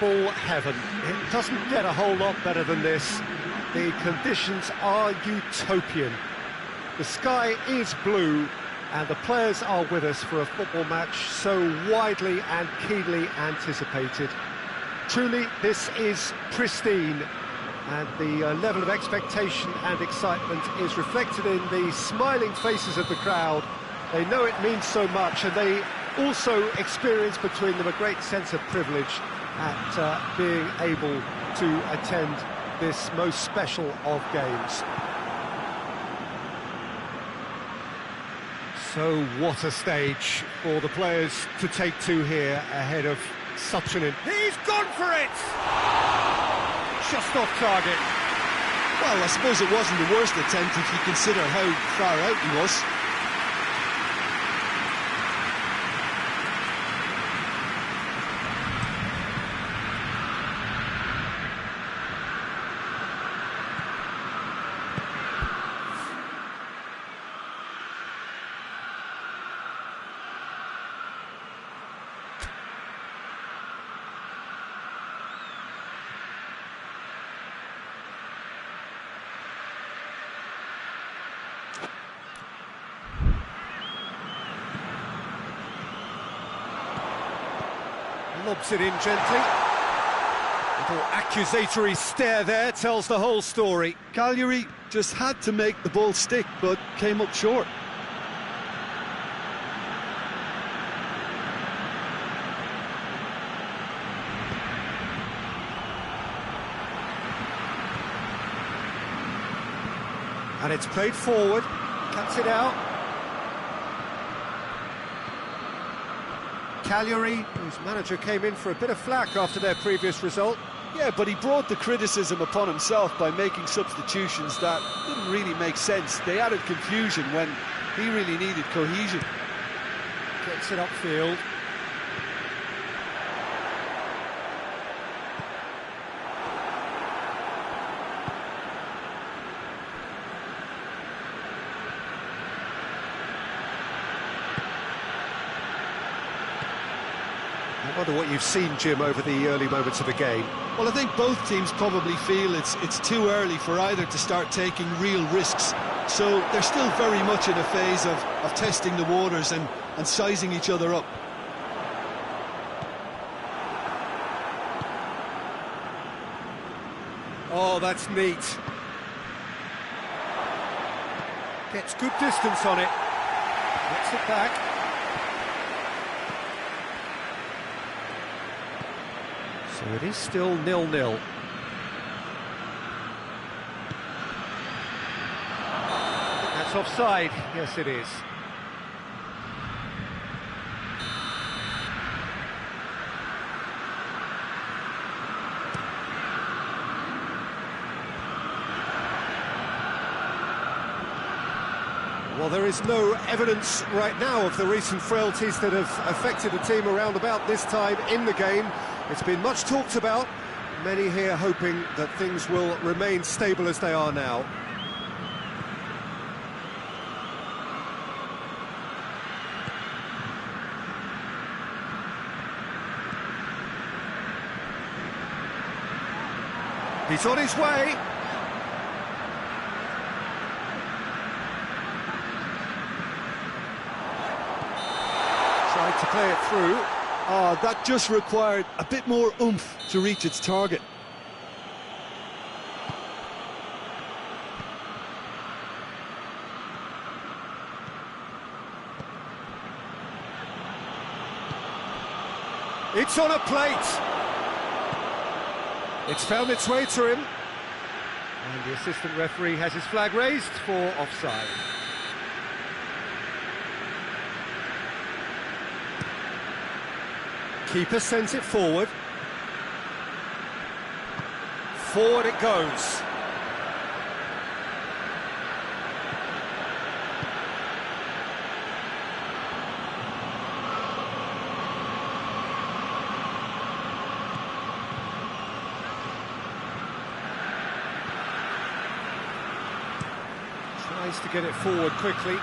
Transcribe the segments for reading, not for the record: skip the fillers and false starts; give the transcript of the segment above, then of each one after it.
football heaven. It doesn't get a whole lot better than this. The conditions are utopian. The sky is blue, and the players are with us for a football match so widely and keenly anticipated. Truly, this is pristine, and the level of expectation and excitement is reflected in the smiling faces of the crowd. They know it means so much, and they also experience between them a great sense of privilege at being able to attend this most special of games. So what a stage for the players to take to here ahead of such an... He's gone for it! Just off target. Well, I suppose it wasn't the worst attempt if you consider how far out he was. Lobs it in gently. Little accusatory stare there tells the whole story. Cagliari just had to make the ball stick, but came up short. And it's played forward, cuts it out. Cagliari, whose manager came in for a bit of flack after their previous result. Yeah, but he brought the criticism upon himself by making substitutions that didn't really make sense. They added confusion when he really needed cohesion. Gets it upfield. I wonder what you've seen, Jim, over the early moments of the game. Well, I think both teams probably feel it's too early for either to start taking real risks. So they're still very much in a phase of testing the waters and sizing each other up. Oh, that's neat. Gets good distance on it. Gets it back. So it is still 0-0. That's offside. Yes, it is. Well, there is no evidence right now of the recent frailties that have affected the team around about this time in the game. It's been much talked about, many here hoping that things will remain stable as they are now. He's on his way. Tried to play it through. Ah, that just required a bit more oomph to reach its target. It's on a plate. It's found its way to him. And the assistant referee has his flag raised for offside. Keeper sends it forward. Forward it goes. Tries to get it forward quickly.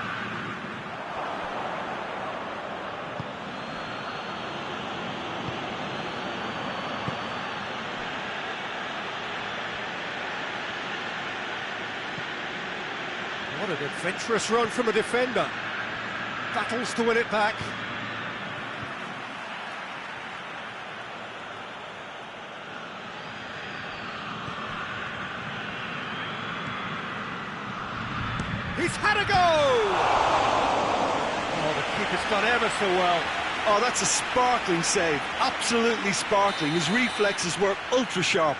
What an adventurous run from a defender. Battles to win it back. He's had a go! Oh, the keeper's done ever so well. Oh, that's a sparkling save. Absolutely sparkling. His reflexes were ultra sharp.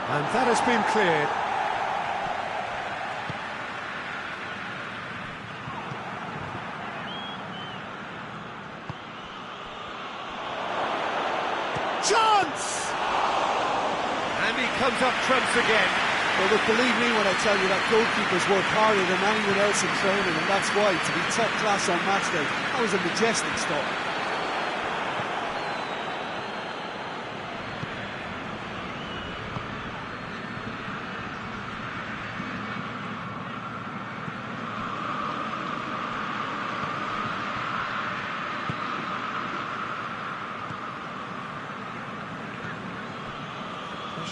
And that has been cleared. Chance! And he comes up trumps again. Well, look, believe me when I tell you that goalkeepers work harder than anyone else in training, and that's why, to be top class on match day, that was a majestic stop.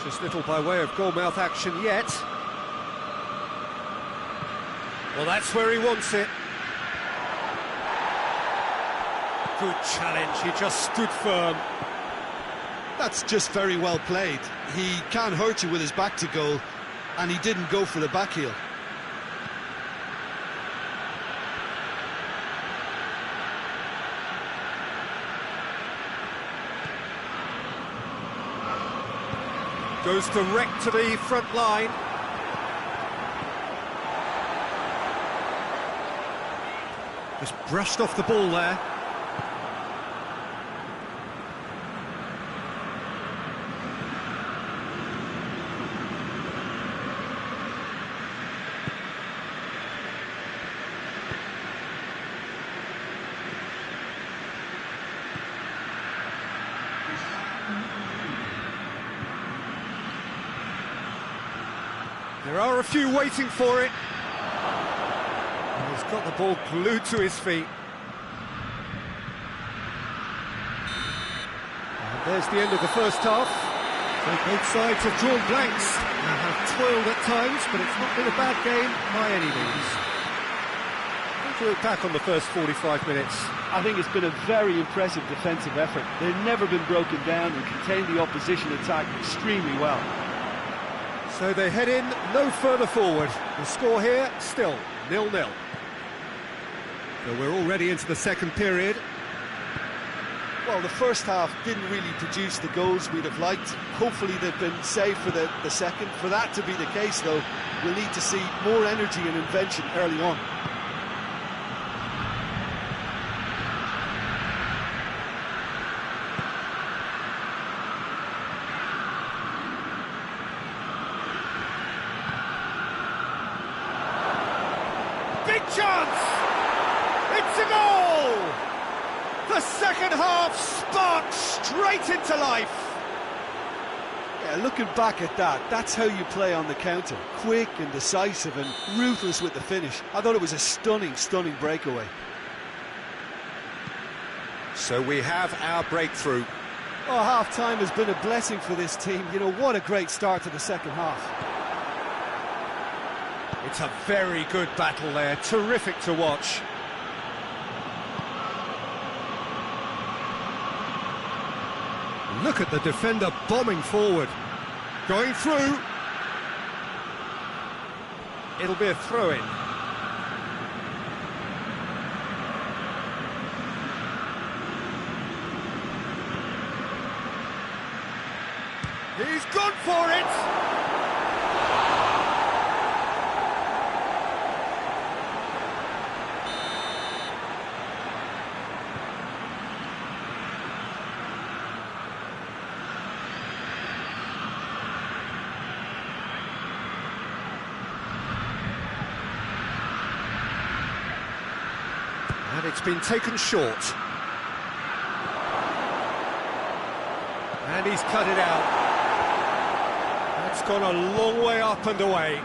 Precious little by way of goalmouth action yet. Well, that's where he wants it. Good challenge, he just stood firm. That's just very well played. He can't hurt you with his back to goal, and he didn't go for the back heel. Goes direct to the front line. Just brushed off the ball there. There are a few waiting for it. And he's got the ball glued to his feet. And there's the end of the first half. So both sides have drawn blanks and have toiled at times, but it's not been a bad game by any means. What do you look back on the first 45 minutes? I think it's been a very impressive defensive effort. They've never been broken down and contained the opposition attack extremely well. So they head in no further forward. The score here, still 0-0. So we're already into the second period. Well, the first half didn't really produce the goals we'd have liked. Hopefully they've been saved for the second. For that to be the case, though, we'll need to see more energy and invention early on. Big chance! It's a goal! The second half sparked straight into life. Yeah, looking back at that, that's how you play on the counter. Quick and decisive and ruthless with the finish. I thought it was a stunning, stunning breakaway. So we have our breakthrough. Oh, half-time has been a blessing for this team. You know, what a great start to the second half. It's a very good battle there, terrific to watch. Look at the defender bombing forward. Going through. It'll be a throw-in. He's gone for it! And it's been taken short. And he's cut it out. That's gone a long way up and away.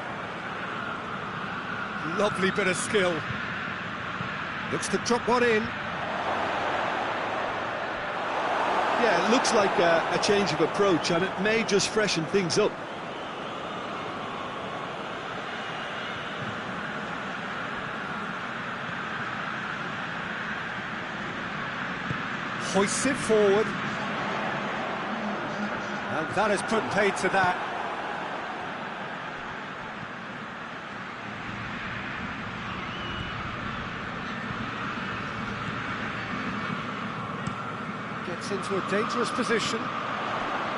Lovely bit of skill. Looks to drop one in. Yeah, it looks like a change of approach, and it may just freshen things up. Hoists it forward. And that has put paid to that. Gets into a dangerous position.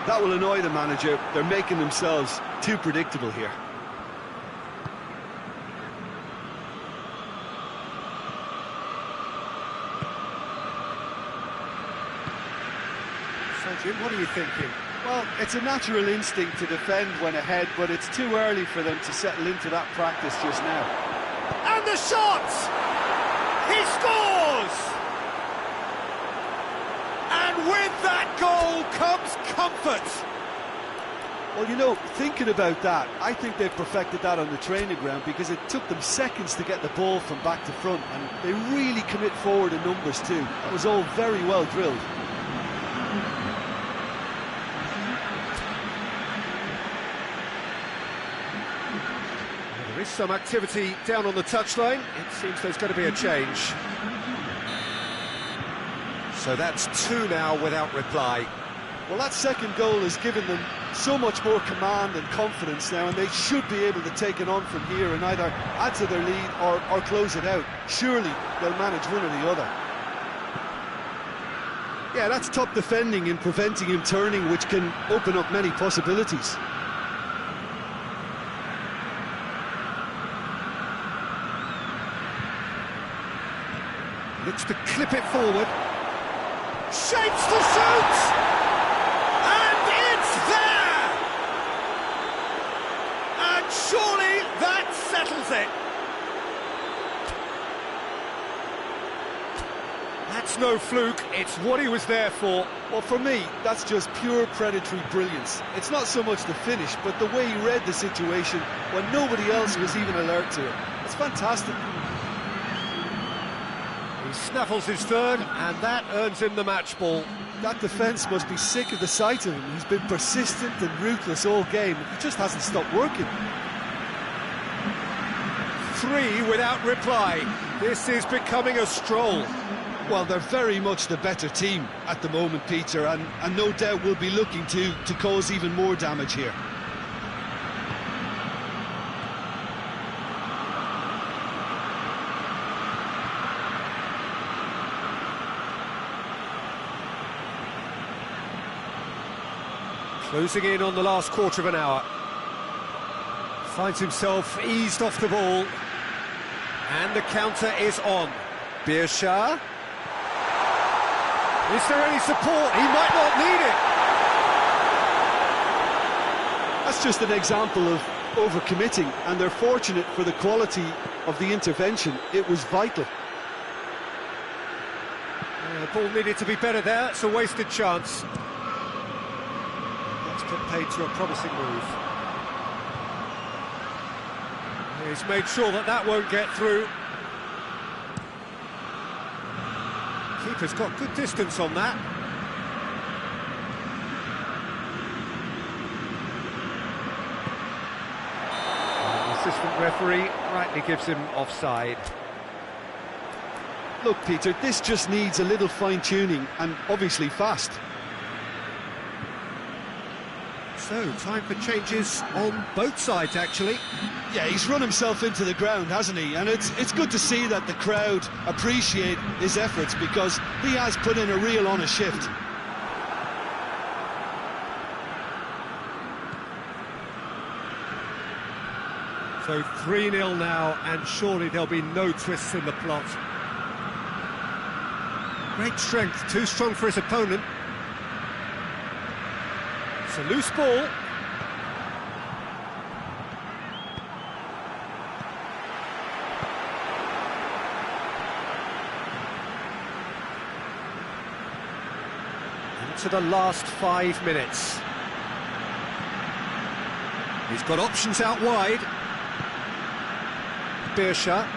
That will annoy the manager. They're making themselves too predictable here. So, Jim, what are you thinking? Well, it's a natural instinct to defend when ahead, but it's too early for them to settle into that practice just now. And the shot! He scores! And with that goal comes comfort. Well, you know, thinking about that, I think they've perfected that on the training ground because it took them seconds to get the ball from back to front, and they really commit forward in numbers too. That was all very well drilled. There is some activity down on the touchline. It seems there's going to be a change. So that's two now without reply. Well, that second goal has given them so much more command and confidence now, and they should be able to take it on from here and either add to their lead or close it out. Surely they'll manage one or the other. Yeah, that's top defending and preventing him turning, which can open up many possibilities. Looks to clip it forward. Shapes to shoot! And it's there! And surely that settles it. That's no fluke, it's what he was there for. Well, for me, that's just pure predatory brilliance. It's not so much the finish, but the way he read the situation when nobody else was even alert to it. It's fantastic. He snaffles his third, and that earns him the match ball. That defence must be sick of the sight of him. He's been persistent and ruthless all game. He just hasn't stopped working. Three without reply. This is becoming a stroll. Well, they're very much the better team at the moment, Peter, and no doubt will be looking to cause even more damage here. Closing in on the last quarter of an hour. Finds himself eased off the ball. And the counter is on. Birsha. Is there any support? He might not need it. That's just an example of overcommitting, and they're fortunate for the quality of the intervention. It was vital. The ball needed to be better there. It's a wasted chance. Put paid to a promising move. He's made sure that won't get through. Keeper's got good distance on that. And the assistant referee rightly gives him offside. Look, Peter, this just needs a little fine-tuning, and obviously fast. So, time for changes on both sides, actually. Yeah, he's run himself into the ground, hasn't he? And it's good to see that the crowd appreciate his efforts, because he has put in a real honest shift. So 3-0 now, and surely there'll be no twists in the plot. Great strength, too strong for his opponent. It's a loose ball. Into the last 5 minutes. He's got options out wide. Birsha.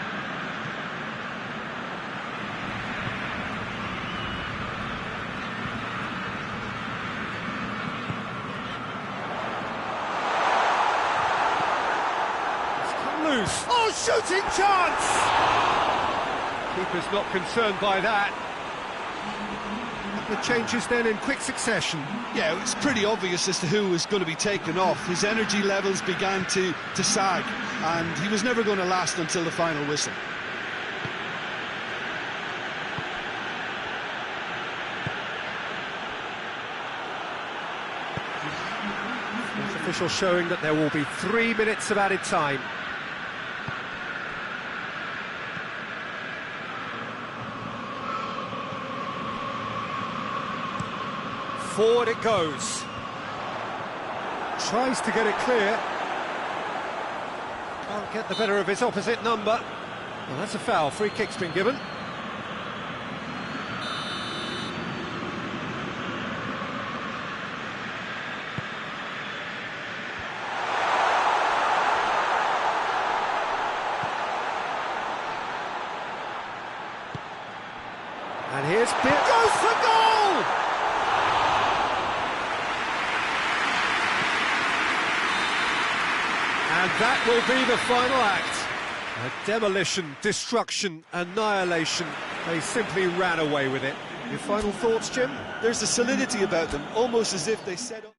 shooting chance! Keeper's not concerned by that. The changes then in quick succession. Yeah, it's pretty obvious as to who was going to be taken off. His energy levels began to sag, and he was never going to last until the final whistle. It's official showing that there will be 3 minutes of added time. Forward it goes. Tries to get it clear. Can't get the better of his opposite number. Well, that's a foul. Free kick's been given. And here's Pitt. Goes for goal! And that will be the final act. A demolition, destruction, annihilation. They simply ran away with it. Your final thoughts, Jim? There's a solidity about them, almost as if they set up.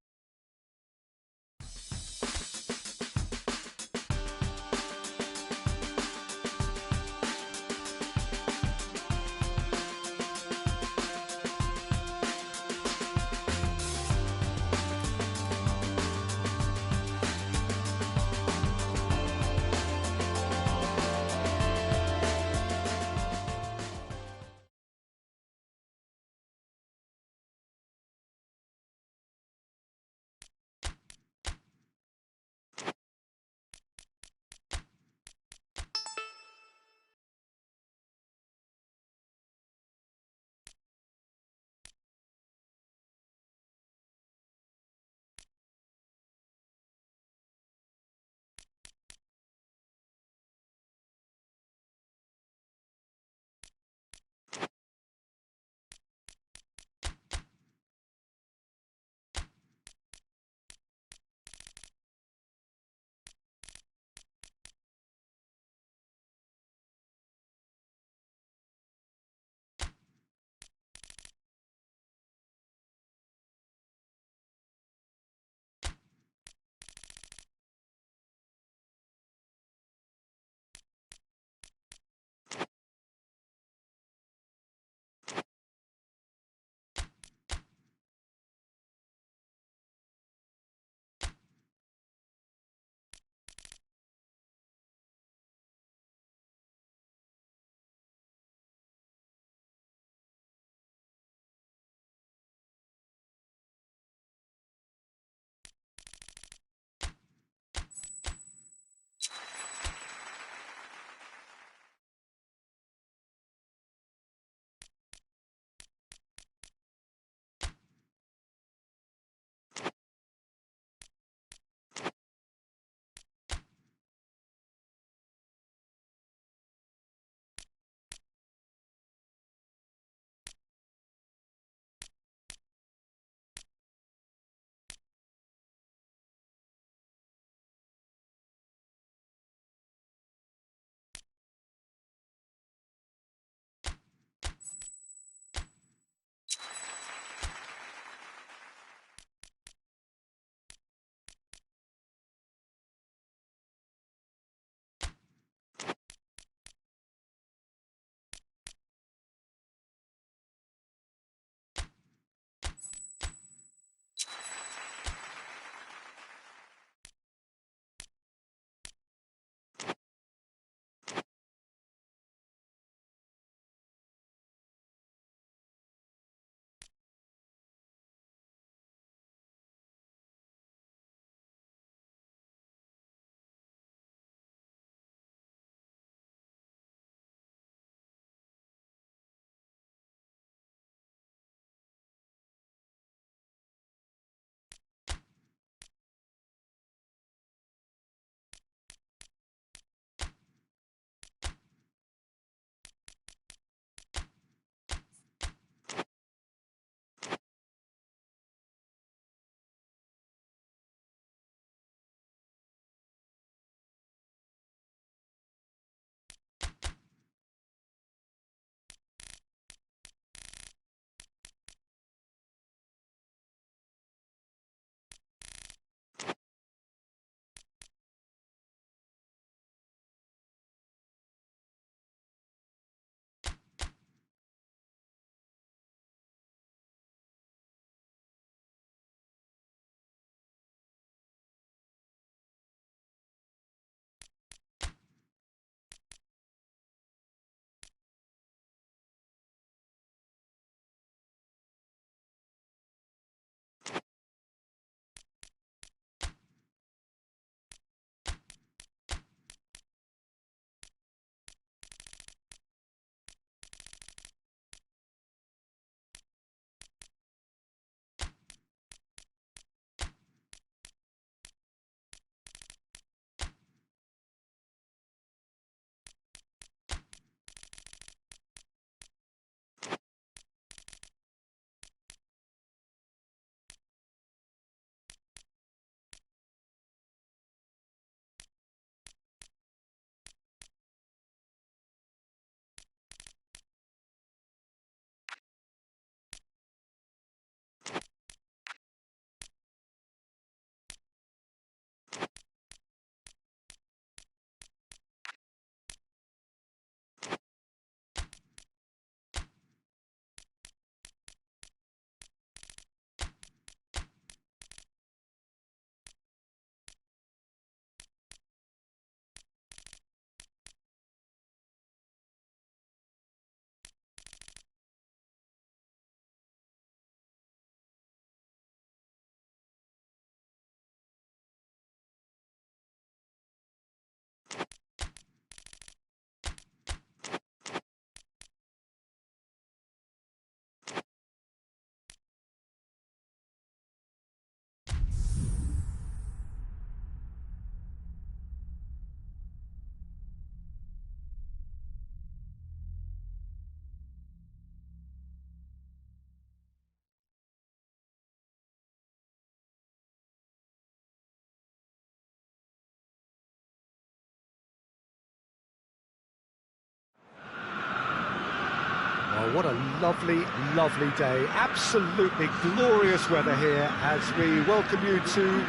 Oh, what a lovely, lovely day. Absolutely glorious weather here as we welcome you to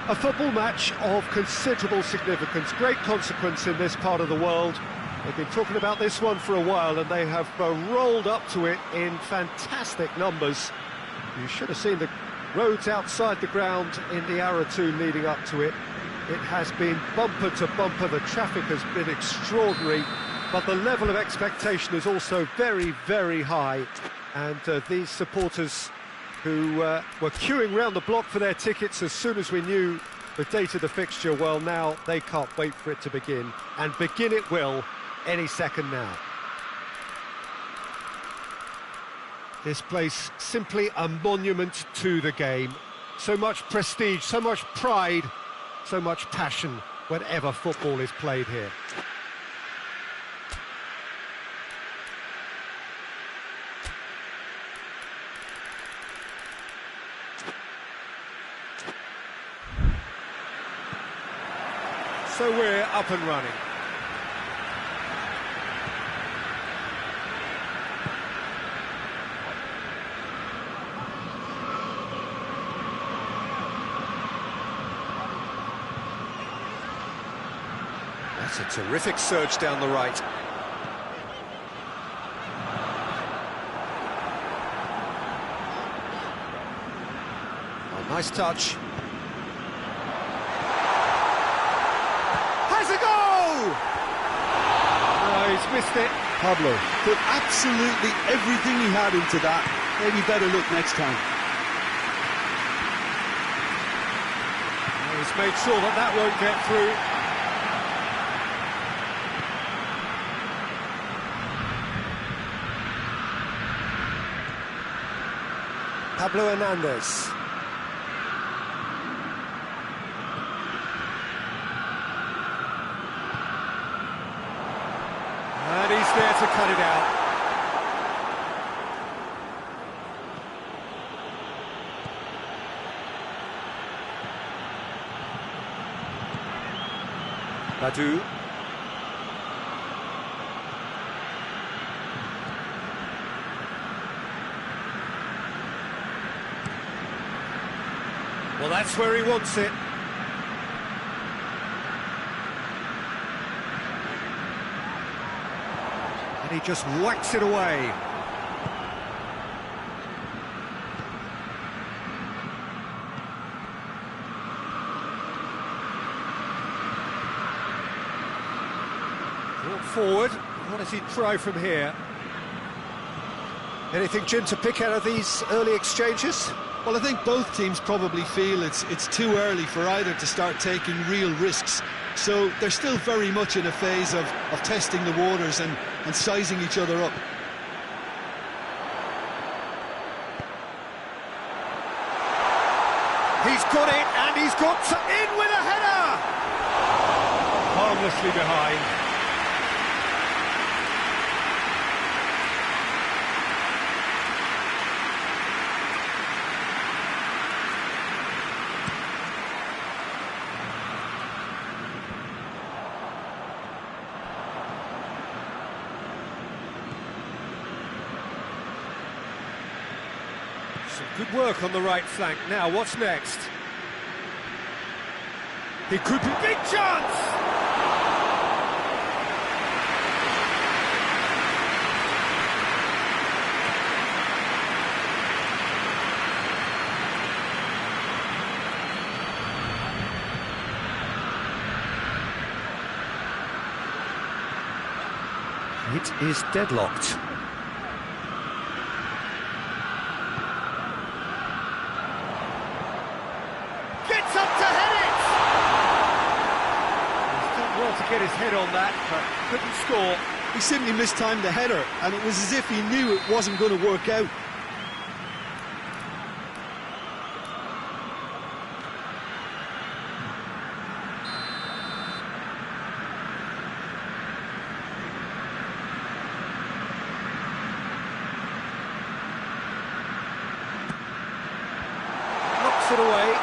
a football match of considerable significance, great consequence in this part of the world. They've been talking about this one for a while and they have rolled up to it in fantastic numbers. You should have seen the roads outside the ground in the hour or two leading up to it. It has been bumper to bumper, the traffic has been extraordinary, but the level of expectation is also very, very high. And these supporters who were queuing round the block for their tickets as soon as we knew the date of the fixture, well, now they can't wait for it to begin. And begin it will any second now. This place simply a monument to the game. So much prestige, so much pride, so much passion whenever football is played here. So we're up and running. That's a terrific surge down the right. Oh, nice touch. Has a goal! Oh, he's missed it. Pablo put absolutely everything he had into that. Maybe better look next time. Oh, he's made sure that that won't get through. Pablo Hernandez. And he's there to cut it out. Badu. Well, that's where he wants it. And he just whacks it away. Brought forward. What does he try from here? Anything, Jim, to pick out of these early exchanges? Well, I think both teams probably feel it's too early for either to start taking real risks. So they're still very much in a phase of testing the waters and sizing each other up. He's got it, and he's got in with a header! Harmlessly behind. Good work on the right flank. Now, what's next? He could be... Big chance! It is deadlocked. To get his head on that, but couldn't score. He simply mistimed the header, and it was as if he knew it wasn't going to work out. Knocks it away.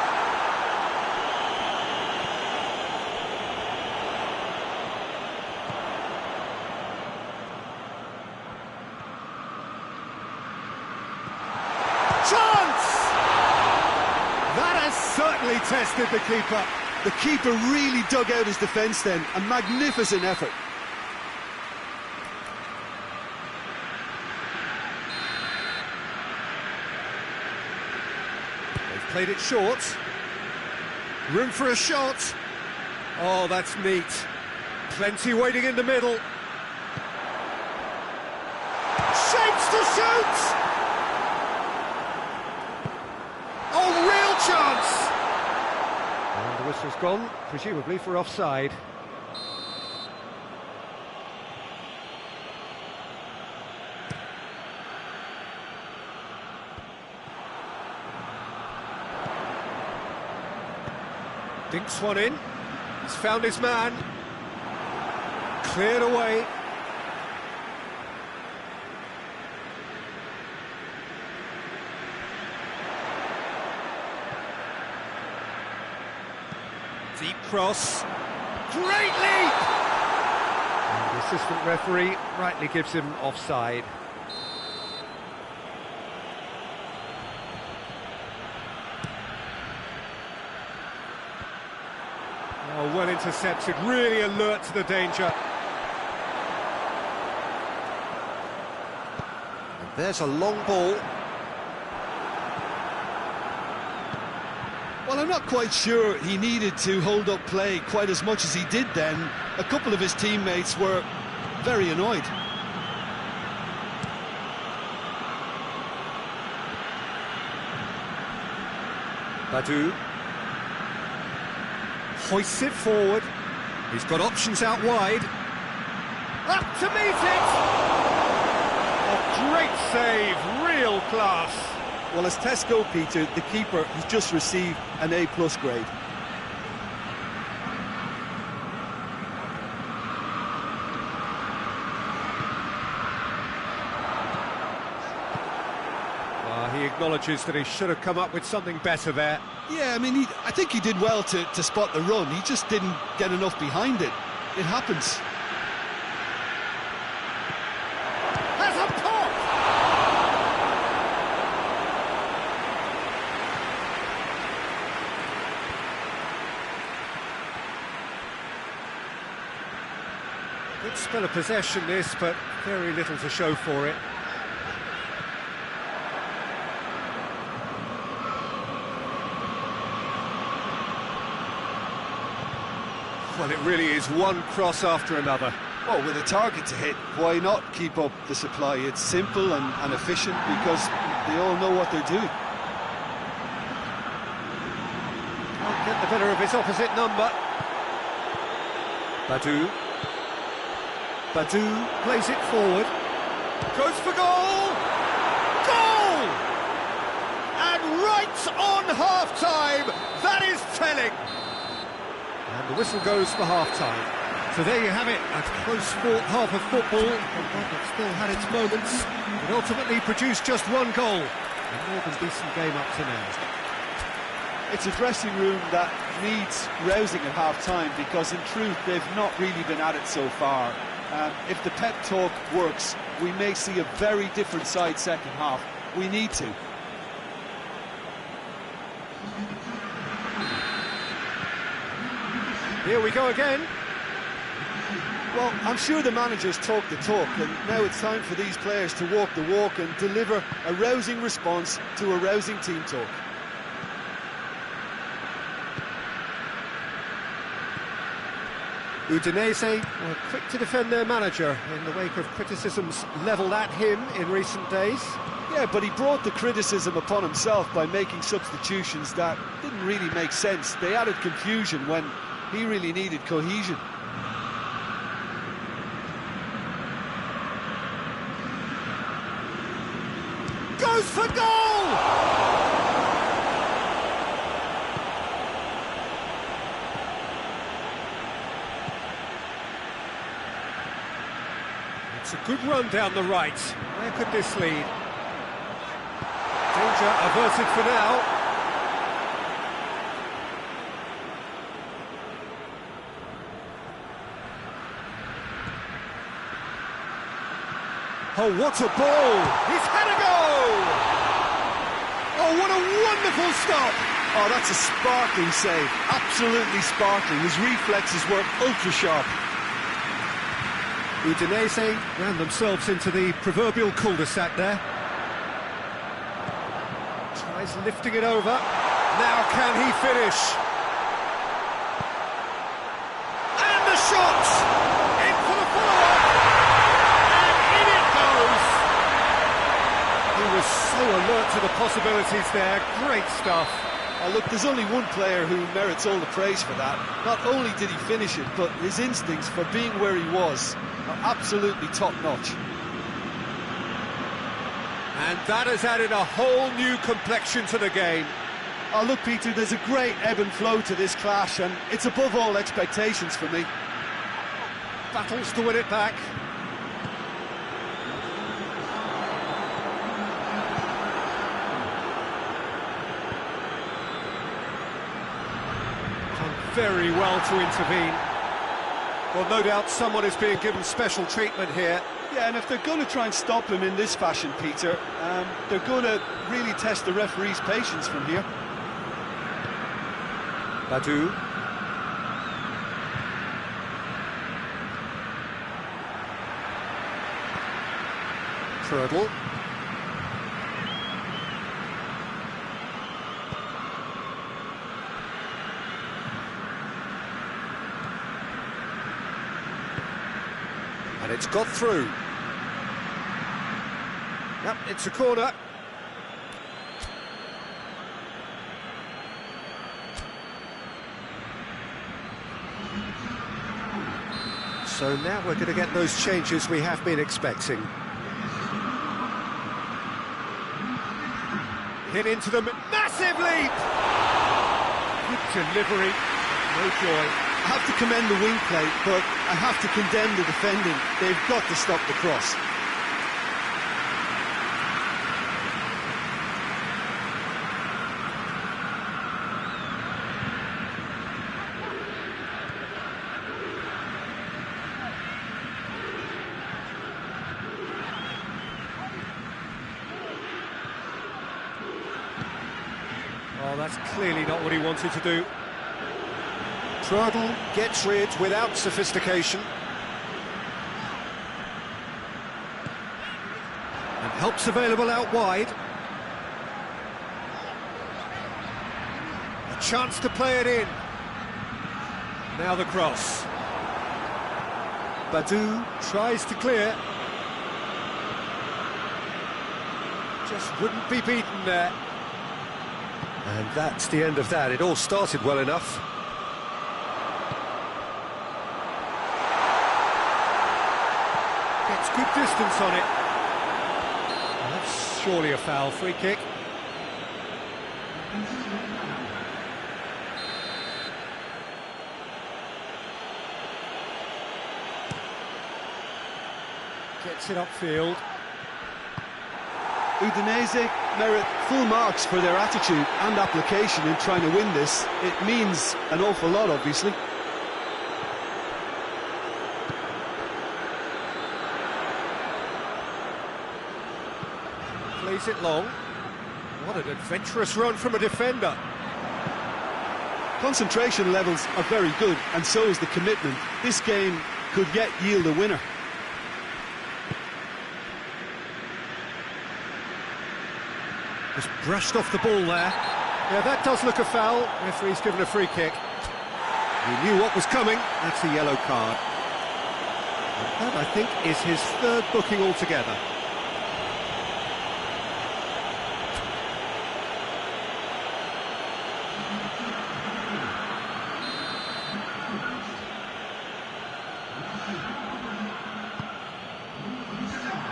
chance! That has certainly tested the keeper. The keeper really dug out his defence then. A magnificent effort. They've played it short. Room for a shot. Oh, that's neat. Plenty waiting in the middle. Shapes to shoot! Oh, real chance! And the whistle's gone, presumably for offside. Dinks one in. He's found his man. Cleared away. Deep cross. Great leap! And the assistant referee rightly gives him offside. Oh, well intercepted, really alert to the danger. And there's a long ball. Well, I'm not quite sure he needed to hold up play quite as much as he did then. A couple of his teammates were very annoyed. Badu hoists it forward. He's got options out wide. Up to meet it! A great save, real class. Well, as tests go, Peter, the keeper has just received an A+ grade. He acknowledges that he should have come up with something better there. Yeah, I mean, I think he did well to spot the run. He just didn't get enough behind it. It happens. Has a pop! Good spell of possession this, but very little to show for it. Well, it really is one cross after another. Well, with a target to hit, why not keep up the supply? It's simple and efficient because they all know what they're doing. Can't get the better of his opposite number. Badu plays it forward. Goes for goal! Goal! And right on half-time! That is telling! And the whistle goes for half-time. So there you have it, a close-fought half of football, but one that still had its moments. It ultimately produced just one goal. A more than decent game up to now. It's a dressing room that needs rousing at half-time because, in truth, they've not really been at it so far. If the pep talk works, we may see a very different side second half. We need to. Here we go again. Well, I'm sure the managers talk the talk, and now it's time for these players to walk the walk and deliver a rousing response to a rousing team talk. Udinese were quick to defend their manager in the wake of criticisms levelled at him in recent days. Yeah, but he brought the criticism upon himself by making substitutions that didn't really make sense. They added confusion when he really needed cohesion. Goes for goal! It's a good run down the right. Where could this lead? Danger averted for now. Oh, what a ball! He's had a go! Oh, what a wonderful stop! Oh, that's a sparkling save. Absolutely sparkling. His reflexes were ultra-sharp. Udinese ran themselves into the proverbial cul-de-sac there. Tries lifting it over. Now can he finish? And the shot! In for the follow-up! And in it goes! He was so alert to the possibilities there. Great stuff. Oh, look, there's only one player who merits all the praise for that. Not only did he finish it, but his instincts for being where he was are absolutely top-notch. And that has added a whole new complexion to the game. Oh, look, Peter, there's a great ebb and flow to this clash, and it's above all expectations for me. Battles to win it back. Done very well to intervene. Well, no doubt someone is being given special treatment here. Yeah, and if they're going to try and stop him in this fashion, Peter, they're going to really test the referee's patience from here. Badu. Trudel. And it's got through. Yep, it's a corner. So now we're going to get those changes we have been expecting. Hit into them, massive leap! Good delivery, no joy. I have to commend the wing play, but I have to condemn the defending. They've got to stop the cross. Oh, that's clearly not what he wanted to do. Trudel gets rid without sophistication. And help's available out wide. A chance to play it in. Now the cross. Badu tries to clear. Just wouldn't be beaten there. And that's the end of that. It all started well enough. Gets good distance on it. That's surely a foul. Free kick. Gets it upfield. Udinese merit full marks for their attitude and application in trying to win this. It means an awful lot, obviously. Plays it long. What an adventurous run from a defender. Concentration levels are very good, and so is the commitment. This game could yet yield a winner. Just brushed off the ball there. Yeah, that does look a foul. Referee's given a free kick. He knew what was coming. That's a yellow card. And that, I think, is his third booking altogether.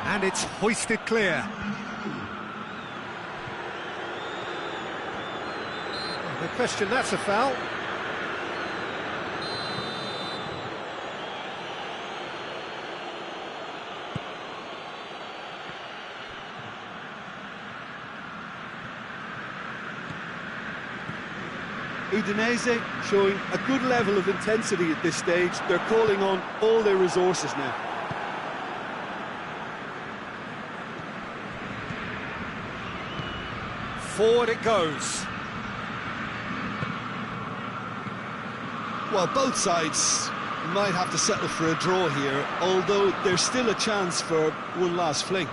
And it's hoisted clear. No question, that's a foul. Udinese showing a good level of intensity at this stage. They're calling on all their resources now. Forward it goes. Well, both sides might have to settle for a draw here, although there's still a chance for one last fling.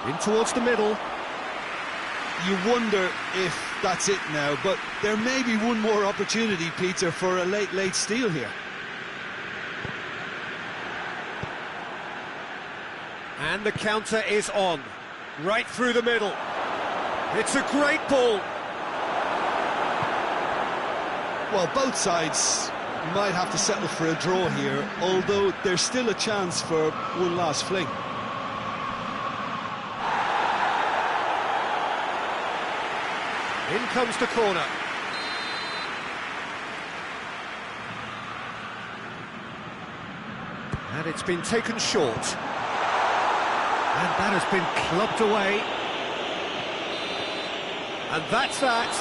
In towards the middle. You wonder if that's it now, but there may be one more opportunity, Peter, for a late steal here. And the counter is on, right through the middle. It's a great ball. Well, both sides might have to settle for a draw here, although there's still a chance for one last fling. In comes the corner. And it's been taken short. And that has been clubbed away. And that's that.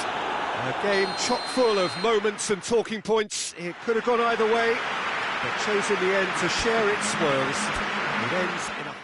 A game chock full of moments and talking points. It could have gone either way, but chose in the end to share its spoils. It ends in a...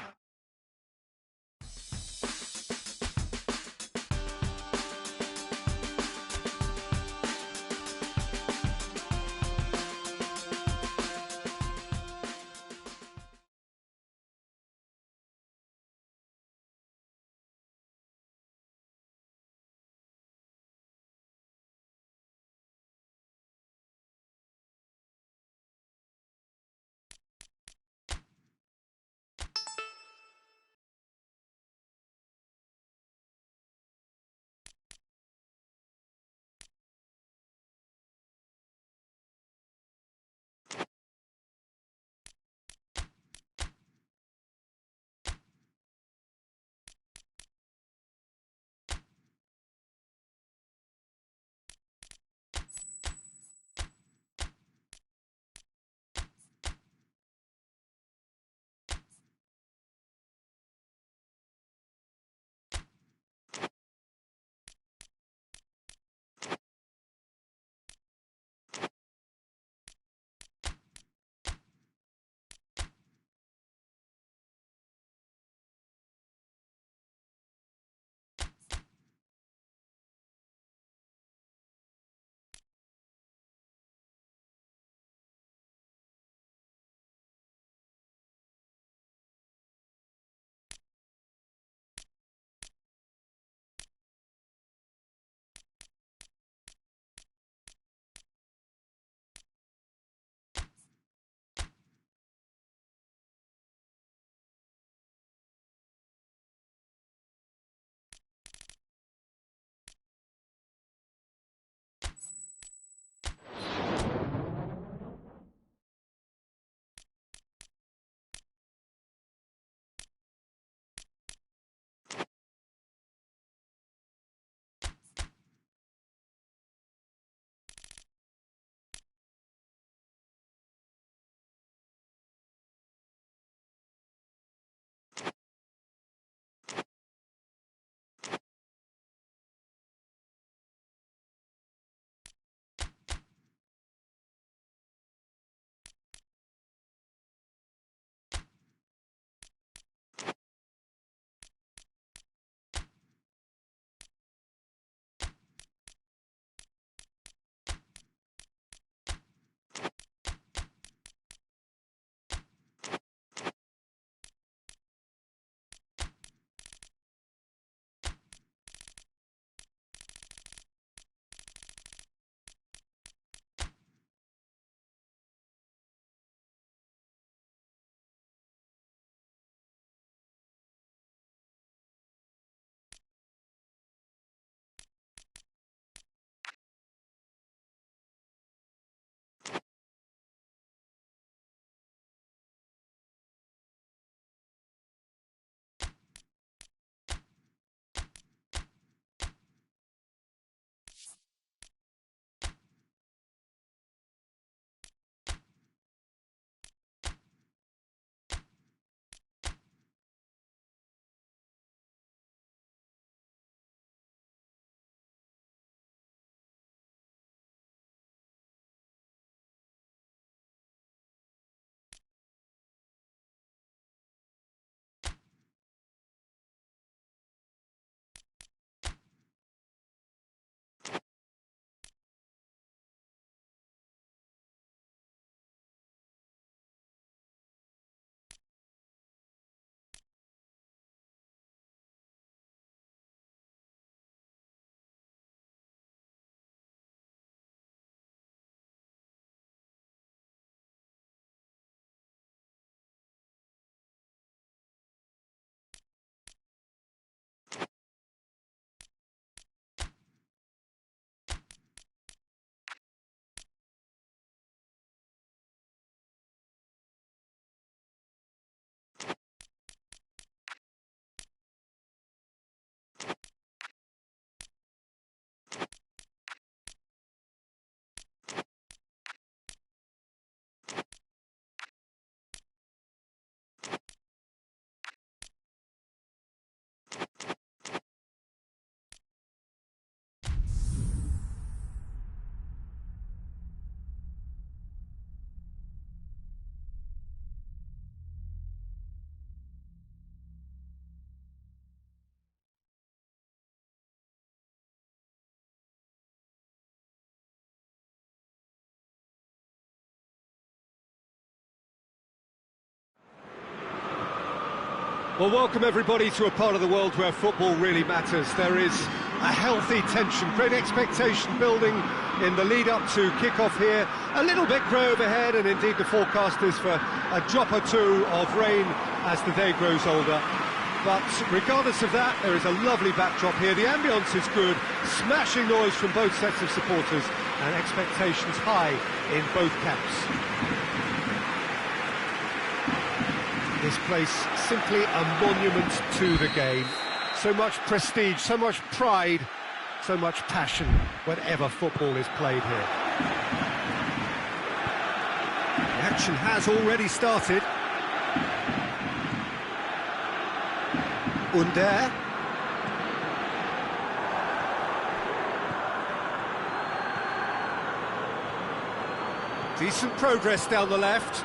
Well, welcome everybody to a part of the world where football really matters. There is a healthy tension, great expectation building in the lead-up to kick-off here. A little bit grey overhead, and indeed the forecast is for a drop or two of rain as the day grows older. But regardless of that, there is a lovely backdrop here. The ambience is good, smashing noise from both sets of supporters, and expectations high in both camps. This place simply a monument to the game. So much prestige, so much pride, so much passion whenever football is played here. The action has already started. Under. Decent progress down the left.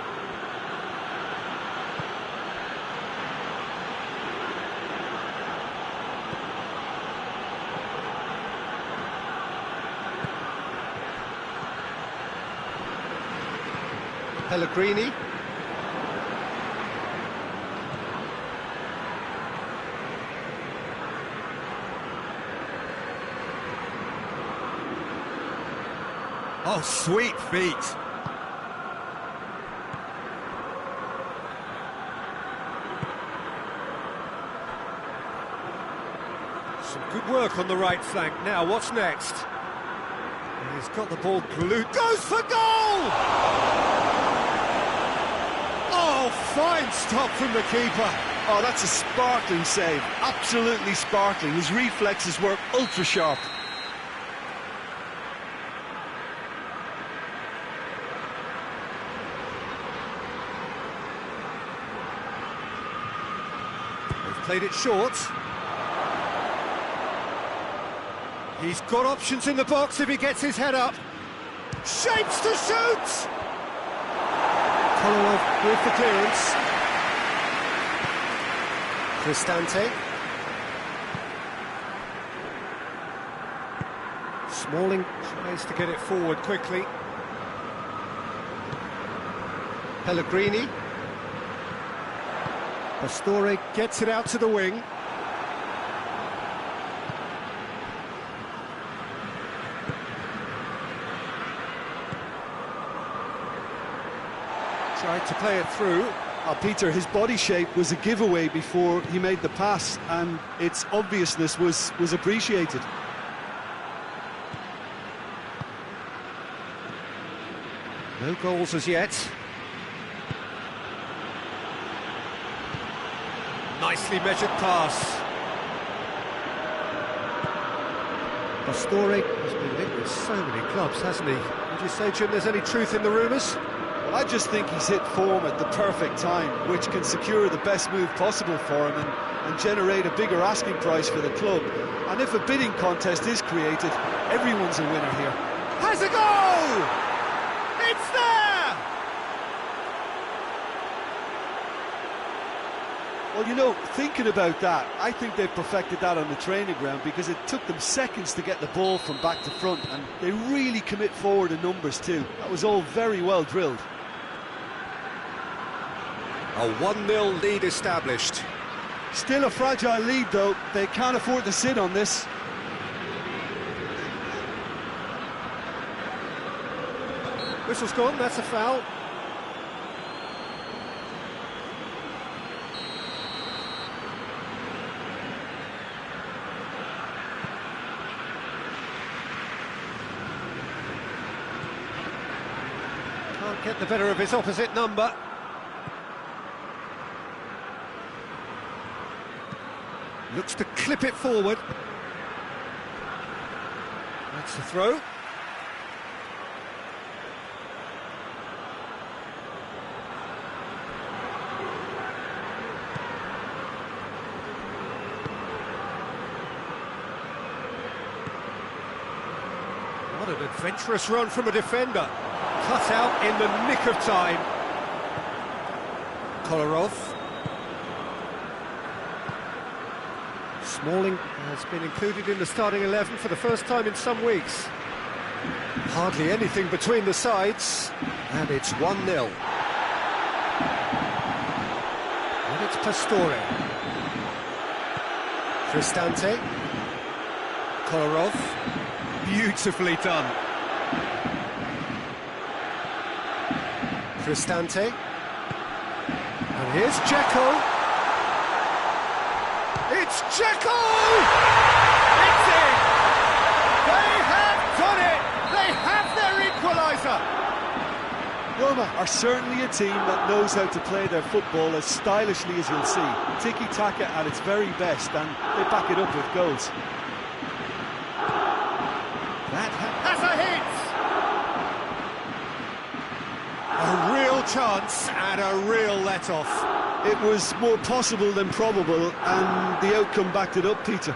Pellegrini. Oh, sweet feet. Some good work on the right flank. Now, what's next? He's got the ball glued. Goes for goal! Oh, fine stop from the keeper. Oh, that's a sparkling save. Absolutely sparkling. His reflexes were ultra sharp. They've played it short. He's got options in the box if he gets his head up. Shapes to shoot! Kolarov with the clearance. Cristante. Smalling tries to get it forward quickly. Pellegrini. Pastore gets it out to the wing. Tried to play it through. Peter, his body shape was a giveaway before he made the pass, and its obviousness was appreciated. No goals as yet. Nicely measured pass. Pastore has been linked with so many clubs, hasn't he? Would you say, Jim, there's any truth in the rumours? I just think he's hit form at the perfect time, which can secure the best move possible for him and generate a bigger asking price for the club. And if a bidding contest is created, everyone's a winner here. Has a goal! It's there! Well, you know, thinking about that, I think they perfected that on the training ground because it took them seconds to get the ball from back to front, and they really commit forward in numbers too. That was all very well drilled. A 1-0 lead established. Still a fragile lead, though. They can't afford to sit on this. Whistle's gone, that's a foul. Can't get the better of his opposite number. Looks to clip it forward. That's the throw. What an adventurous run from a defender. Cut out in the nick of time. Kolarov. Smalling has been included in the starting 11 for the first time in some weeks. Hardly anything between the sides, and it's 1-0. And it's Pastore. Cristante. Kolarov. Beautifully done. Cristante. And here's Dzeko. It's Dzeko! It's in! They have done it! They have their equaliser! Roma are certainly a team that knows how to play their football as stylishly as you'll see. Tiki-taka at its very best, and they back it up with goals. That has a hit! A real chance and a real let-off. It was more possible than probable, and the outcome backed it up, Peter.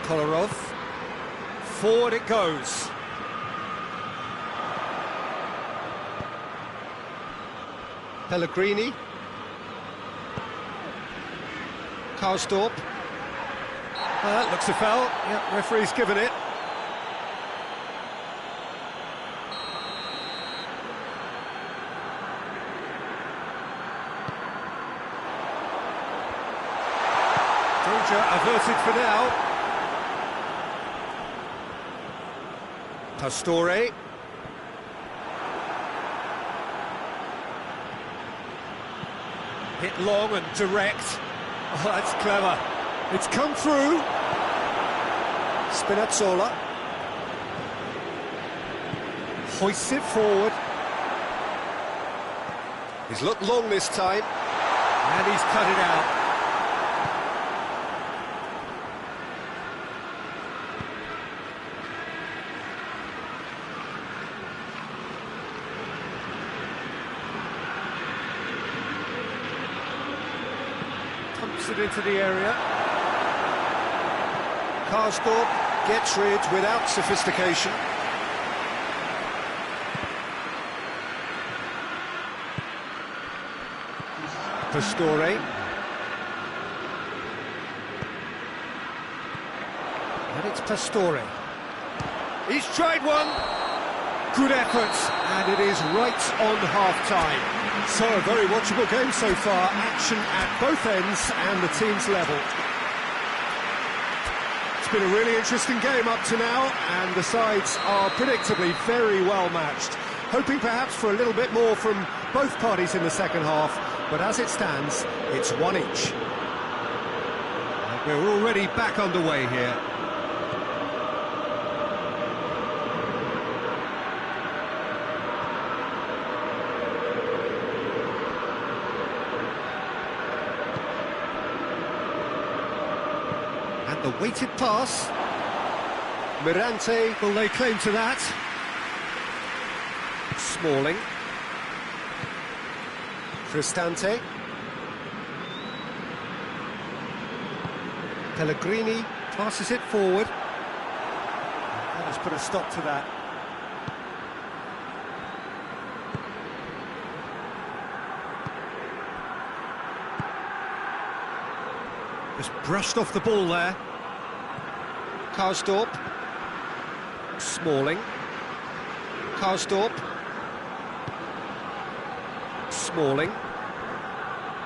Kolarov. Forward it goes. Pellegrini. Karsdorp. That looks a foul. Yep, referee's given it. Danger averted for now. Pastore. Hit long and direct. Oh, that's clever. It's come through. Spinazzola. Hoists it forward. He's looked long this time. And he's cut it out. Pumps it into the area. Karsdorp gets rid without sophistication. Pastore. And it's Pastore. He's tried one. Good effort, and it is right on half-time. So a very watchable game so far. Action at both ends and the team's level. It's been a really interesting game up to now, and the sides are predictably very well matched. Hoping perhaps for a little bit more from both parties in the second half, but as it stands, it's one each. We're already back underway here. And the weighted pass. Mirante will lay claim to that. Smalling. Cristante. Pellegrini passes it forward. That has put a stop to that. Just brushed off the ball there. Karsdorp. Smalling. Karsdorp. Smalling.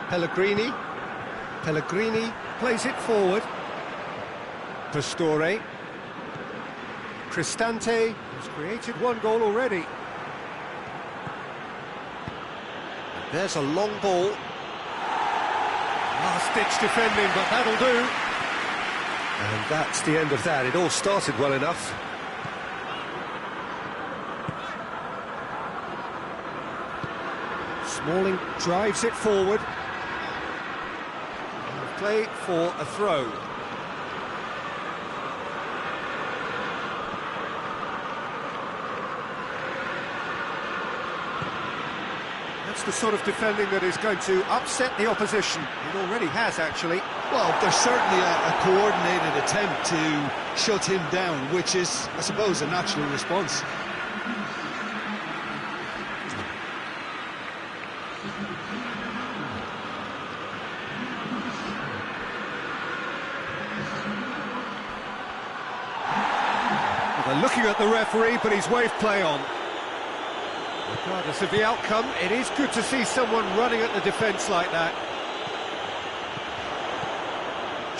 Pellegrini. Pellegrini plays it forward. Pastore. Cristante has created one goal already. There's a long ball. Last-ditch defending, but that'll do. And that's the end of that. It all started well enough. Smalling drives it forward. Play for a throw. That's the sort of defending that is going to upset the opposition. It already has, actually. Well, there's certainly a coordinated attempt to shut him down, which is, I suppose, a natural response. They're looking at the referee, but he's waved play on. Regardless of the outcome, it is good to see someone running at the defence like that.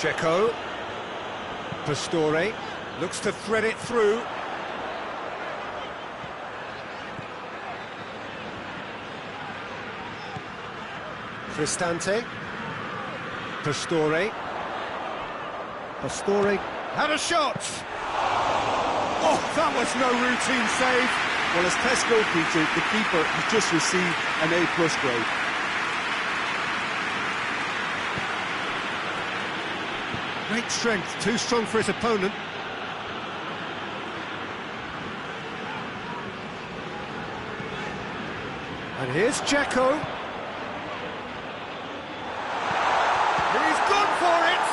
Checo. Pastore looks to thread it through. Cristante. Pastore. Pastore had a shot! Oh, that was no routine save. Well, as test goalkeeper, the keeper has just received an A+ grade. Great strength, too strong for his opponent. And here's Checo. He's gone for it!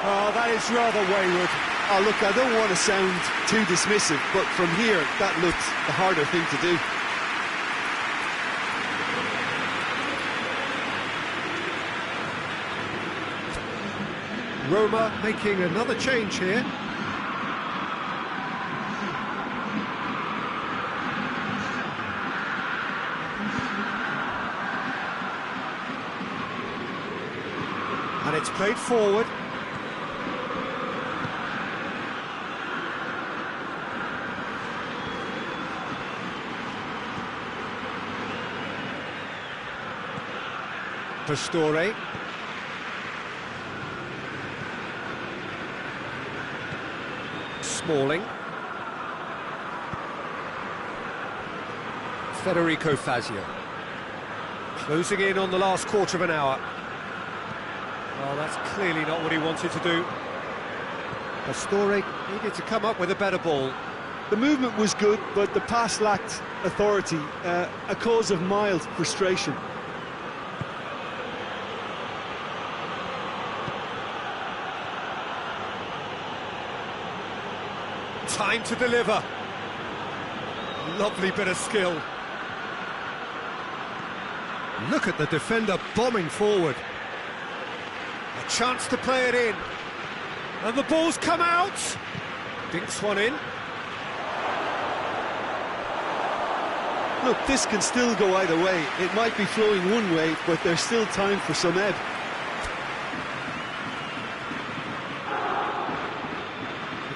Oh, that is rather wayward. Oh, look, I don't want to sound too dismissive, but from here, that looks the harder thing to do. Roma making another change here. And it's played forward. Pastore. Smalling. Federico Fazio. Closing in on the last quarter of an hour. Well, that's clearly not what he wanted to do. Pastore needed to come up with a better ball. The movement was good, but the pass lacked authority, a cause of mild frustration. Time to deliver. Lovely bit of skill. Look at the defender bombing forward. A chance to play it in. And the ball's come out. Dinks one in. Look, this can still go either way. It might be flowing one way, but there's still time for some ebb.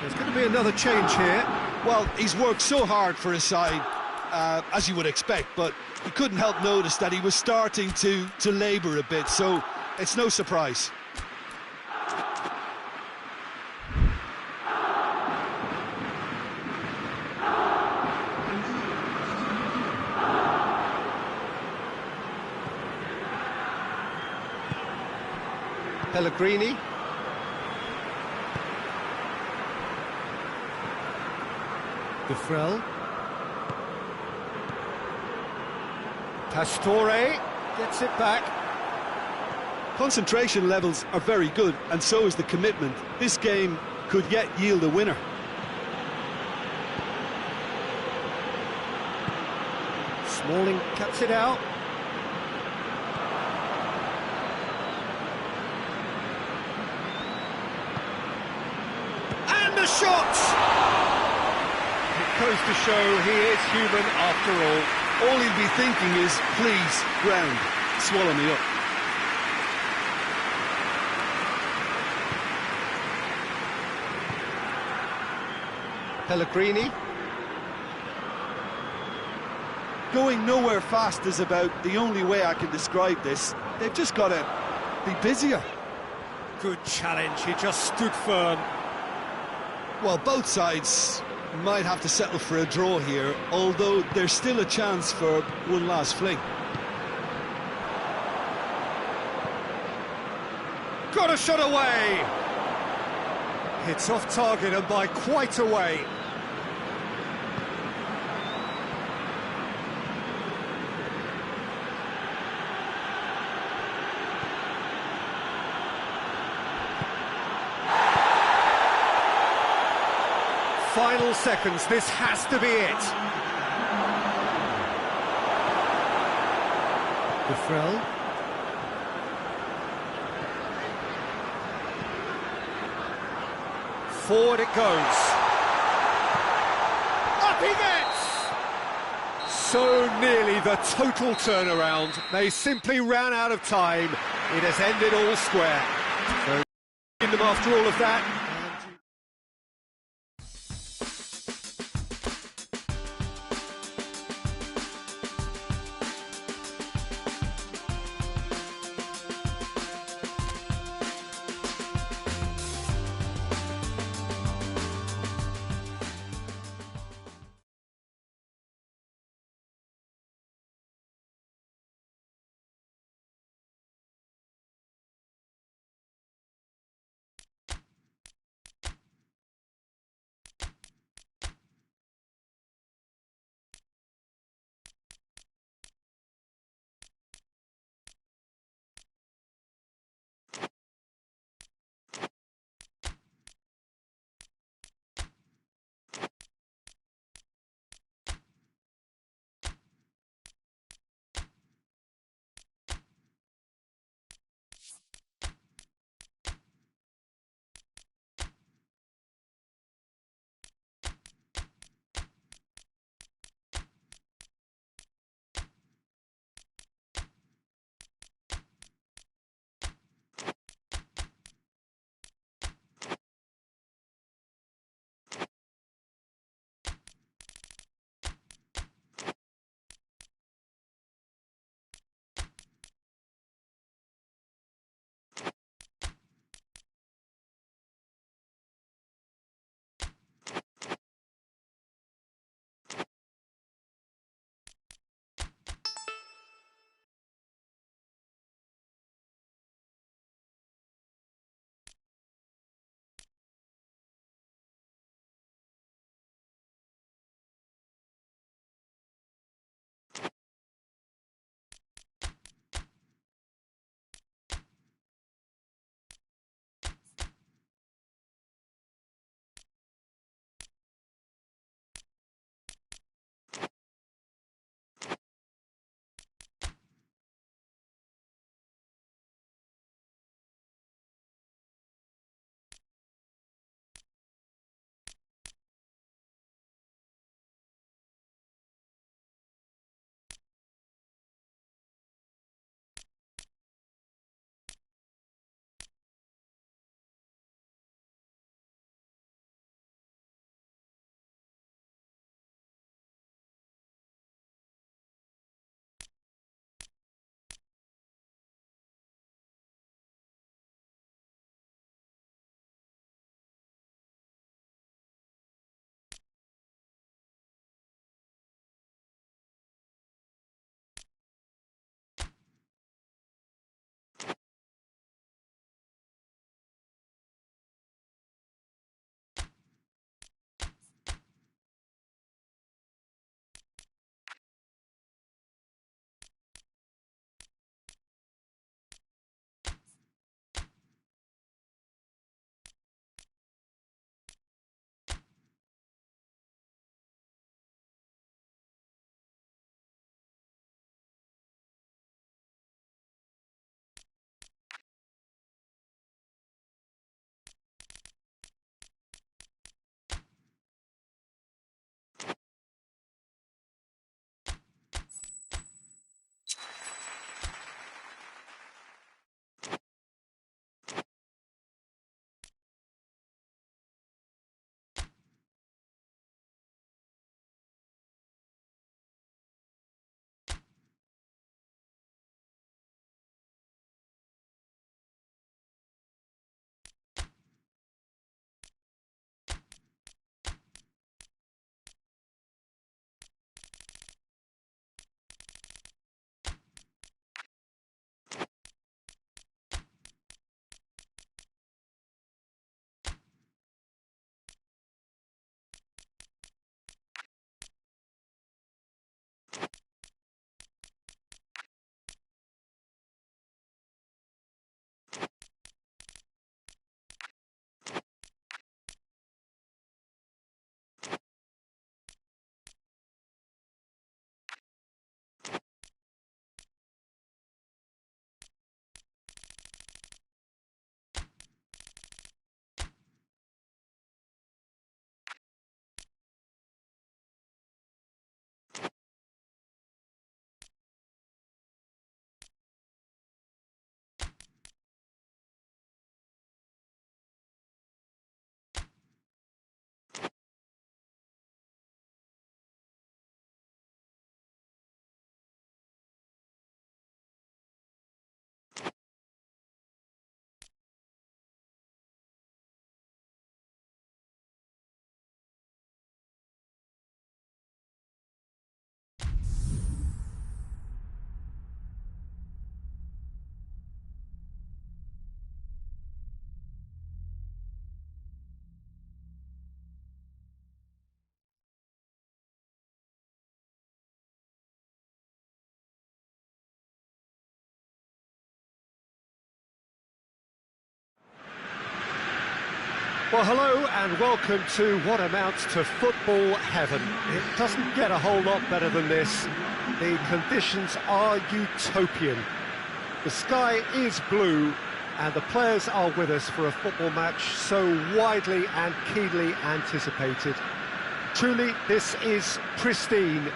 There's going to be another change here. Well, he's worked so hard for his side, as you would expect, but you couldn't help notice that he was starting to labour a bit, so it's no surprise. Pellegrini. Defrel. Pastore gets it back. Concentration levels are very good, and so is the commitment. This game could yet yield a winner. Smalling cuts it out. And the shot! It goes to show he is human after all. All he'll be thinking is, please, ground, swallow me up. Pellegrini. Going nowhere fast is about the only way I can describe this. They've just got to be busier. Good challenge, he just stood firm. Well, both sides might have to settle for a draw here, although there's still a chance for one last fling. Got a shot away! It's off target and by quite a way. Final seconds, this has to be it. Defrel. Forward it goes. Up he gets! So nearly the total turnaround. They simply ran out of time. It has ended all square. So, in them after all of that. Well, hello and welcome to what amounts to football heaven. It doesn't get a whole lot better than this. The conditions are utopian. The sky is blue and the players are with us for a football match so widely and keenly anticipated. Truly, this is pristine,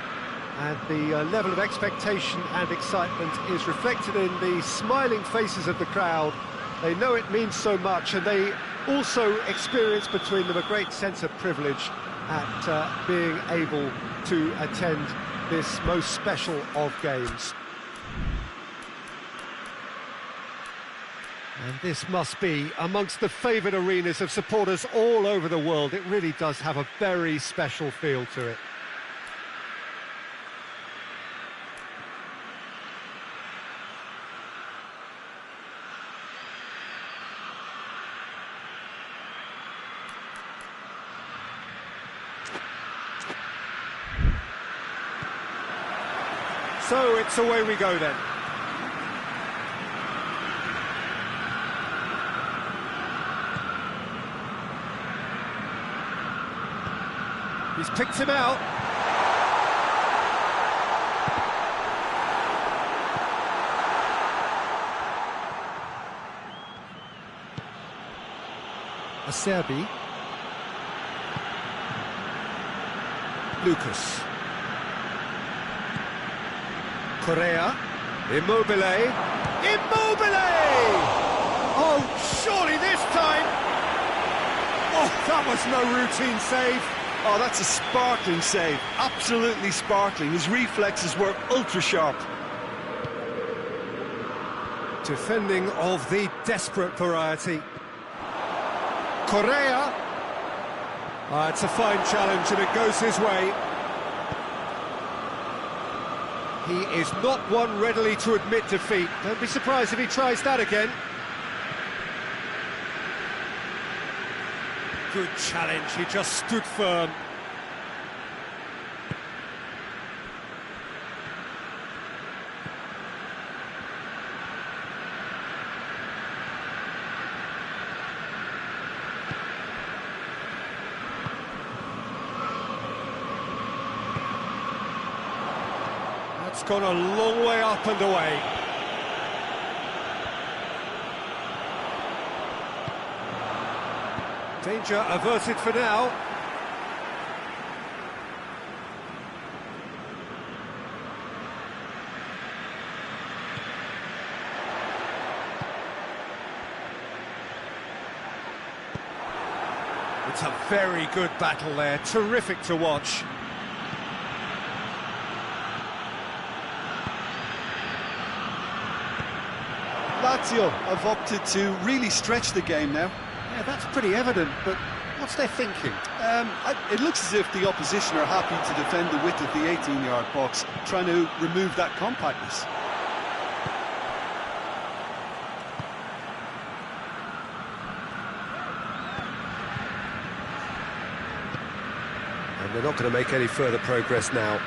and the level of expectation and excitement is reflected in the smiling faces of the crowd. They know it means so much, and they also experience between them a great sense of privilege at being able to attend this most special of games. And this must be amongst the favoured arenas of supporters all over the world. It really does have a very special feel to it. So it's away we go then. He's picked him out. Acerbi. Lucas. Correa. Immobile. Immobile! Oh, surely this time! Oh, that was no routine save. Oh, that's a sparkling save. Absolutely sparkling. His reflexes were ultra-sharp. Defending of the desperate variety. Correa. It's a fine challenge and it goes his way. He is not one readily to admit defeat. Don't be surprised if he tries that again. Good challenge, he just stood firm. That's gone a long way up and away. Danger averted for now. It's a very good battle there, terrific to watch. Lazio have opted to really stretch the game now. Yeah, that's pretty evident, but what's their thinking? It looks as if the opposition are happy to defend the width of the 18-yard box, trying to remove that compactness. And they're not going to make any further progress now.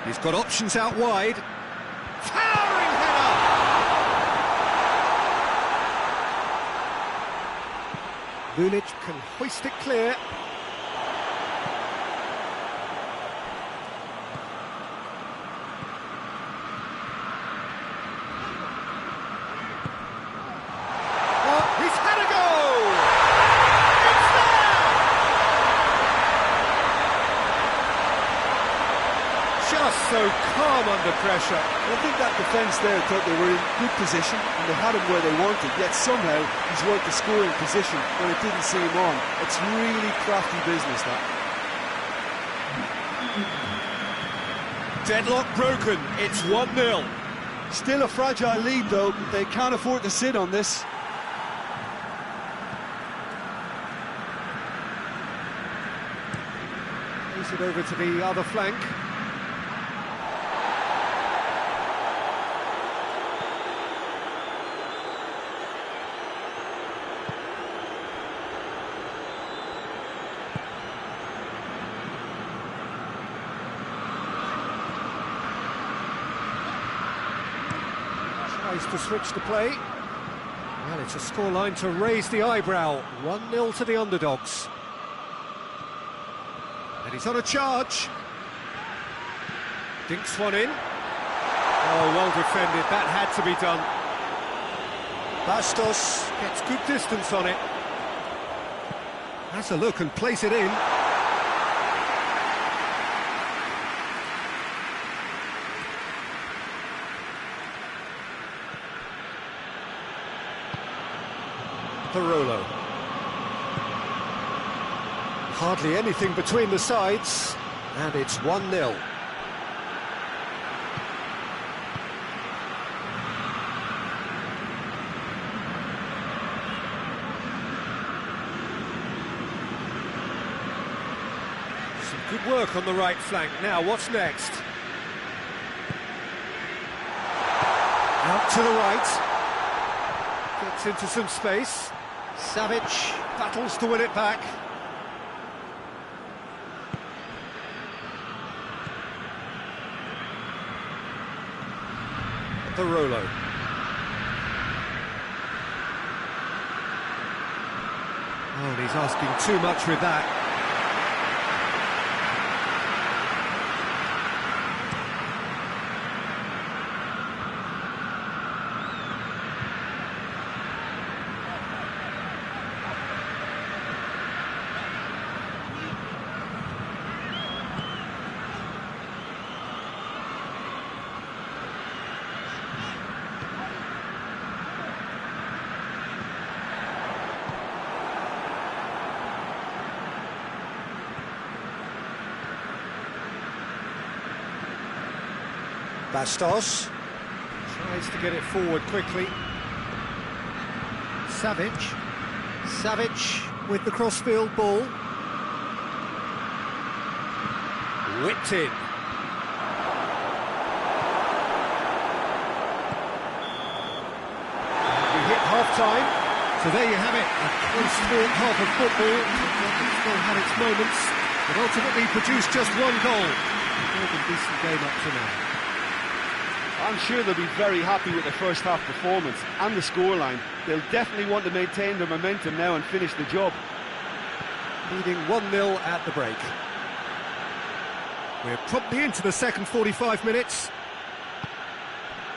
He's got options out wide. Towering header! Lulic can hoist it clear. Oh, he's had a goal! It's there! Just so calm under pressure. I think that defence there thought they were in good position and they had him where they wanted, yet somehow he's worked the scoring position when it didn't see him on. It's really crafty business, that. Deadlock broken, it's 1-0. Still a fragile lead though, they can't afford to sit on this. Plays it over to the other flank. Tries to switch the play. Well, it's a scoreline to raise the eyebrow. 1-0 to the underdogs. And he's on a charge. Dinks one in. Oh, well defended. That had to be done. Bastos gets good distance on it. Has a look and plays it in. Parolo. Hardly anything between the sides, and it's 1-0. Some good work on the right flank. Now, what's next? Out to the right. Gets into some space. Savic battles to win it back. Parolo. Oh, and he's asking too much with that. Bastos tries to get it forward quickly. Savic with the crossfield ball. Whipped in. We hit half-time, so there you have it. A close-fought half of football. It still had its moments, but ultimately produced just one goal. More than decent game up to now. I'm sure they'll be very happy with the first half performance and the scoreline. They'll definitely want to maintain their momentum now and finish the job. Leading 1-0 at the break. We're promptly into the second 45 minutes.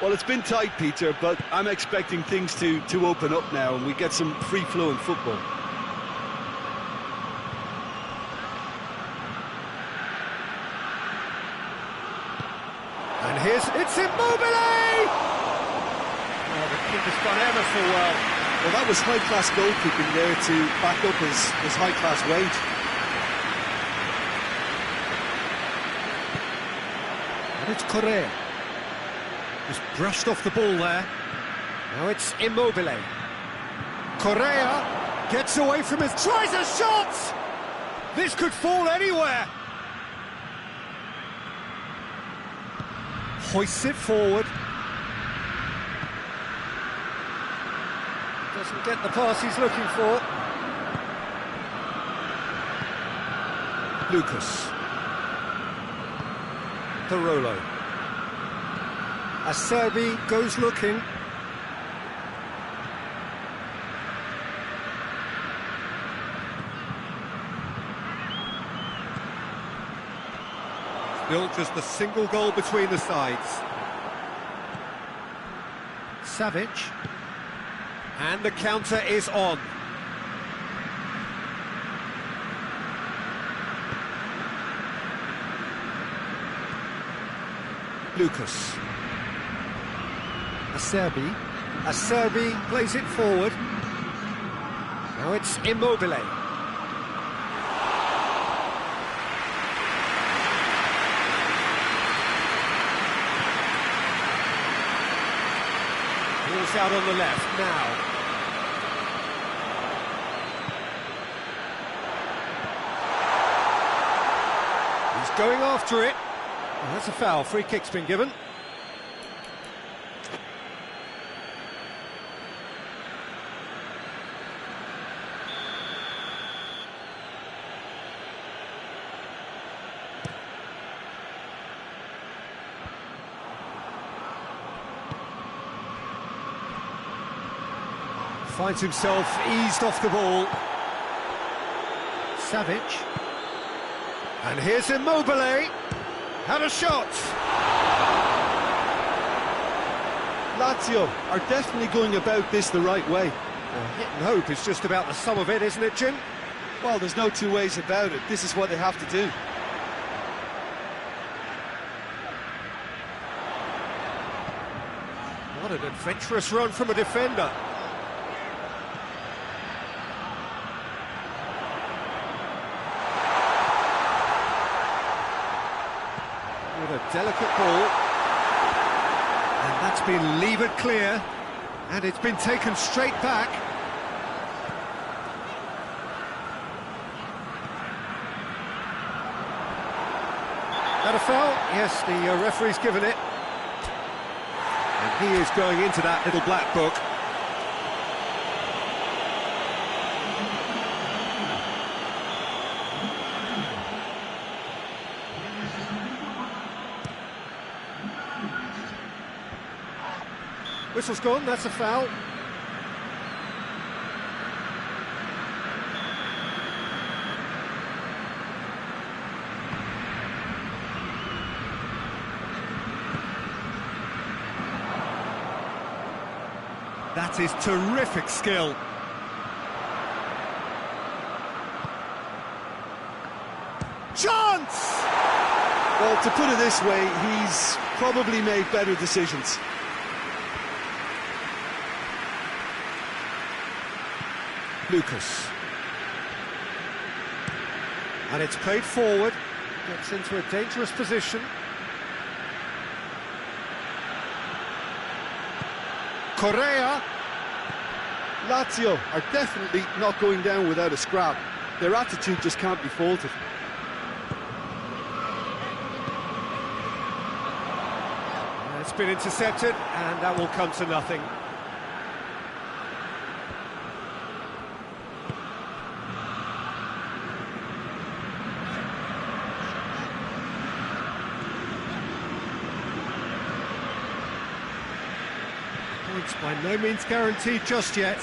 Well, it's been tight, Peter, but I'm expecting things to open up now and we get some free-flowing football. And it's Immobile! Oh, the keeper's done ever so well. Well, that was high-class goalkeeping there to back up his high-class weight. And it's Correa. Just brushed off the ball there. Now it's Immobile. Correa gets away from his... Tries a shot! This could fall anywhere. Hoists it forward. Doesn't get the pass he's looking for. Lucas. Parolo. Acerbi goes looking. Still just a single goal between the sides. Savic. And the counter is on. Lucas. Acerbi plays it forward. Now it's Immobile. Ball's out on the left now. He's going after it. Oh, that's a foul. Free kick's been given. finds himself eased off the ball. Savic. And here's Immobile. Had a shot. Lazio are definitely going about this the right way. Hit and hope is just about the sum of it, isn't it, Jim? Well, there's no two ways about it. This is what they have to do. What an adventurous run from a defender. With a delicate ball. And that's been levered clear. And it's been taken straight back. That a foul? Yes, the referee's given it. And he is going into that little black book. Whistle's gone, that's a foul. That is terrific skill. Chance! Well, to put it this way, he's probably made better decisions. Lucas. And it's played forward. Gets into a dangerous position. Correa. Lazio are definitely not going down without a scrap. Their attitude just can't be faulted. It's been intercepted, and that will come to nothing. Points by no means guaranteed just yet.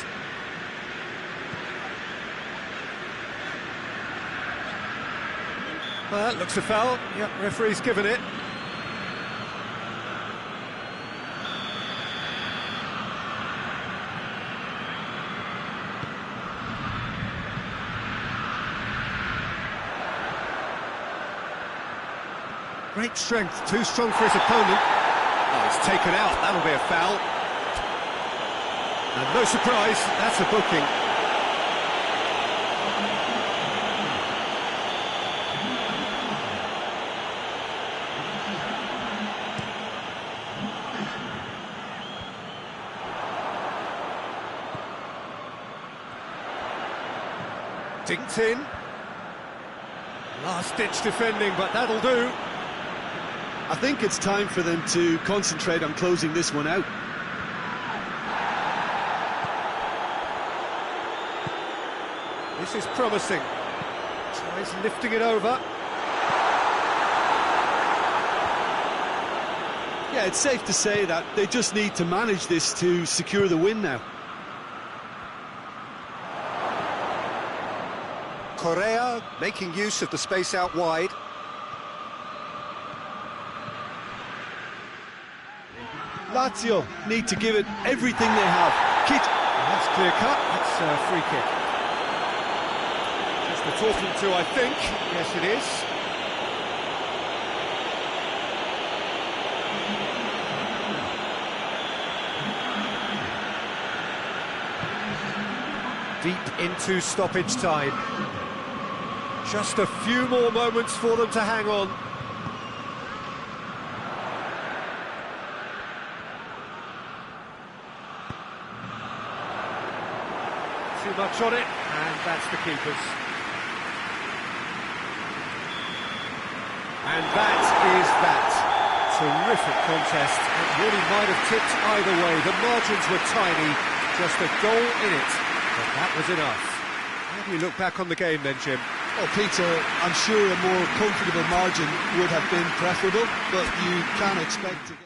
Well, that looks a foul. Yep, referee's given it. Great strength, too strong for his opponent. Oh, he's taken out, that'll be a foul. And no surprise, that's a booking. Dinked in. Last-ditch defending, but that'll do. I think it's time for them to concentrate on closing this one out. This is promising. Tries lifting it over. Yeah, it's safe to say that they just need to manage this to secure the win now. Correa making use of the space out wide. Lazio need to give it everything they have. That's clear cut, that's a free kick. Just the talking to, I think. Yes, it is. Deep into stoppage time. Just a few more moments for them to hang on. Too much on it, and that's the keeper's. And that is that. Terrific contest. It really might have tipped either way. The margins were tiny, just a goal in it, but that was enough. How do you look back on the game then, Jim? Well, Peter, I'm sure a more comfortable margin would have been preferable, but you can expect to get...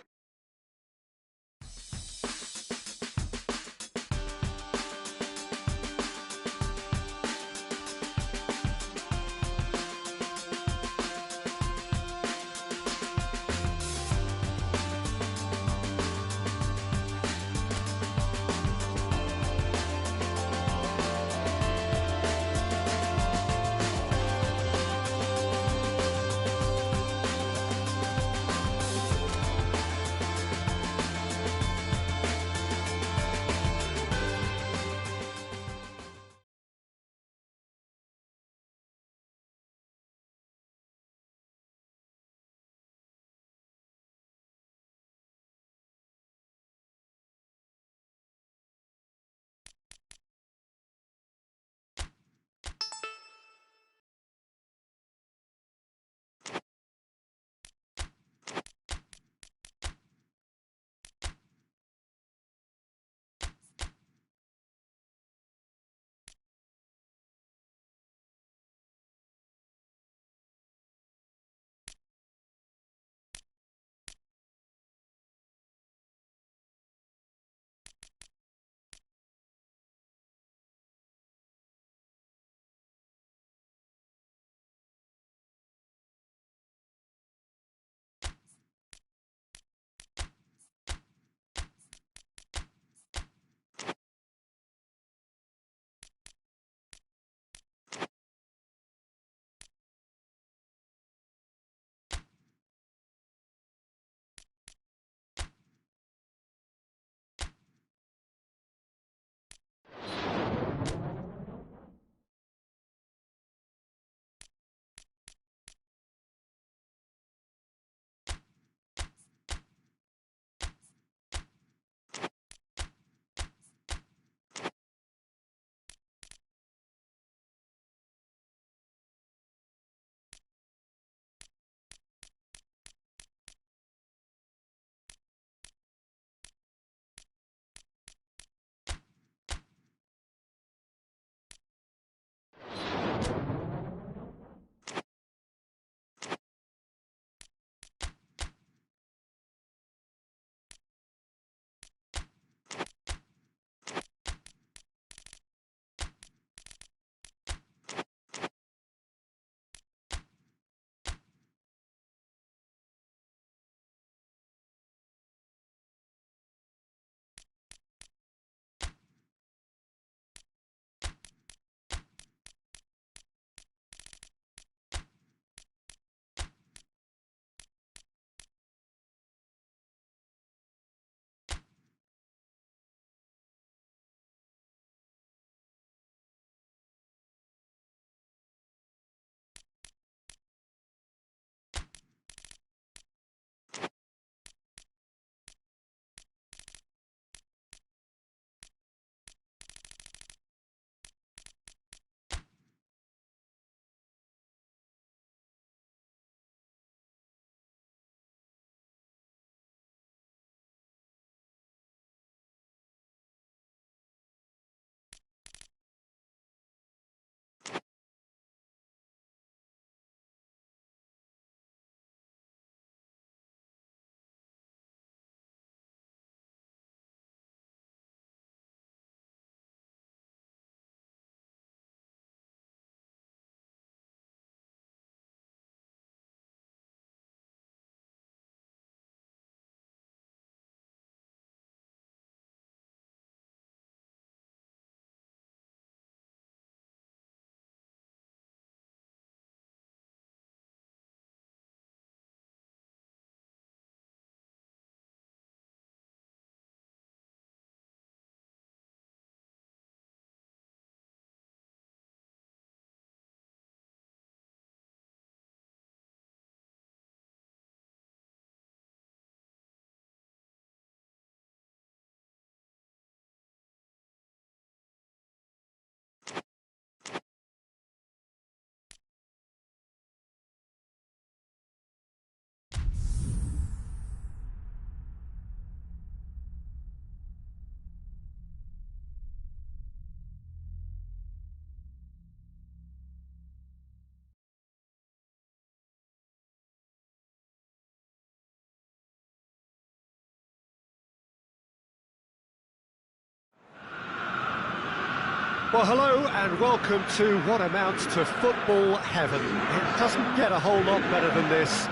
Well, hello and welcome to what amounts to football heaven. It doesn't get a whole lot better than this.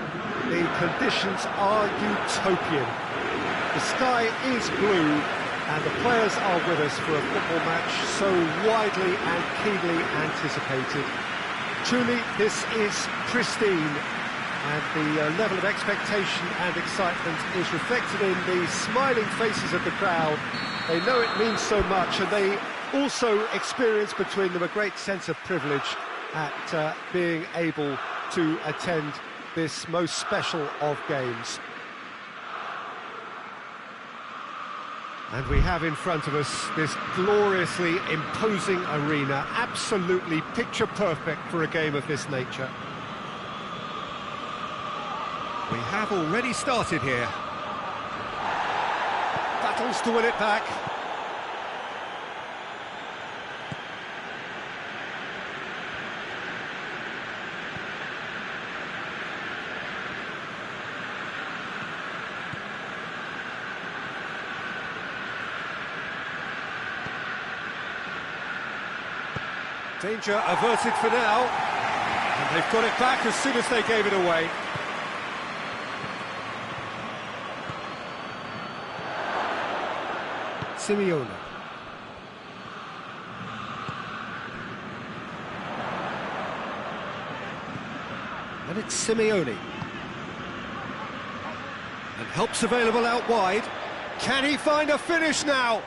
The conditions are utopian. The sky is blue and the players are with us for a football match so widely and keenly anticipated. Truly, this is pristine, and the level of expectation and excitement is reflected in the smiling faces of the crowd. They know it means so much, and they also experience between them a great sense of privilege at being able to attend this most special of games. And we have in front of us this gloriously imposing arena, absolutely picture perfect for a game of this nature. We have already started here. Battles to win it back. Danger averted for now, and they've got it back as soon as they gave it away. Simeone. And it's Simeone. And help's available out wide. Can he find a finish now?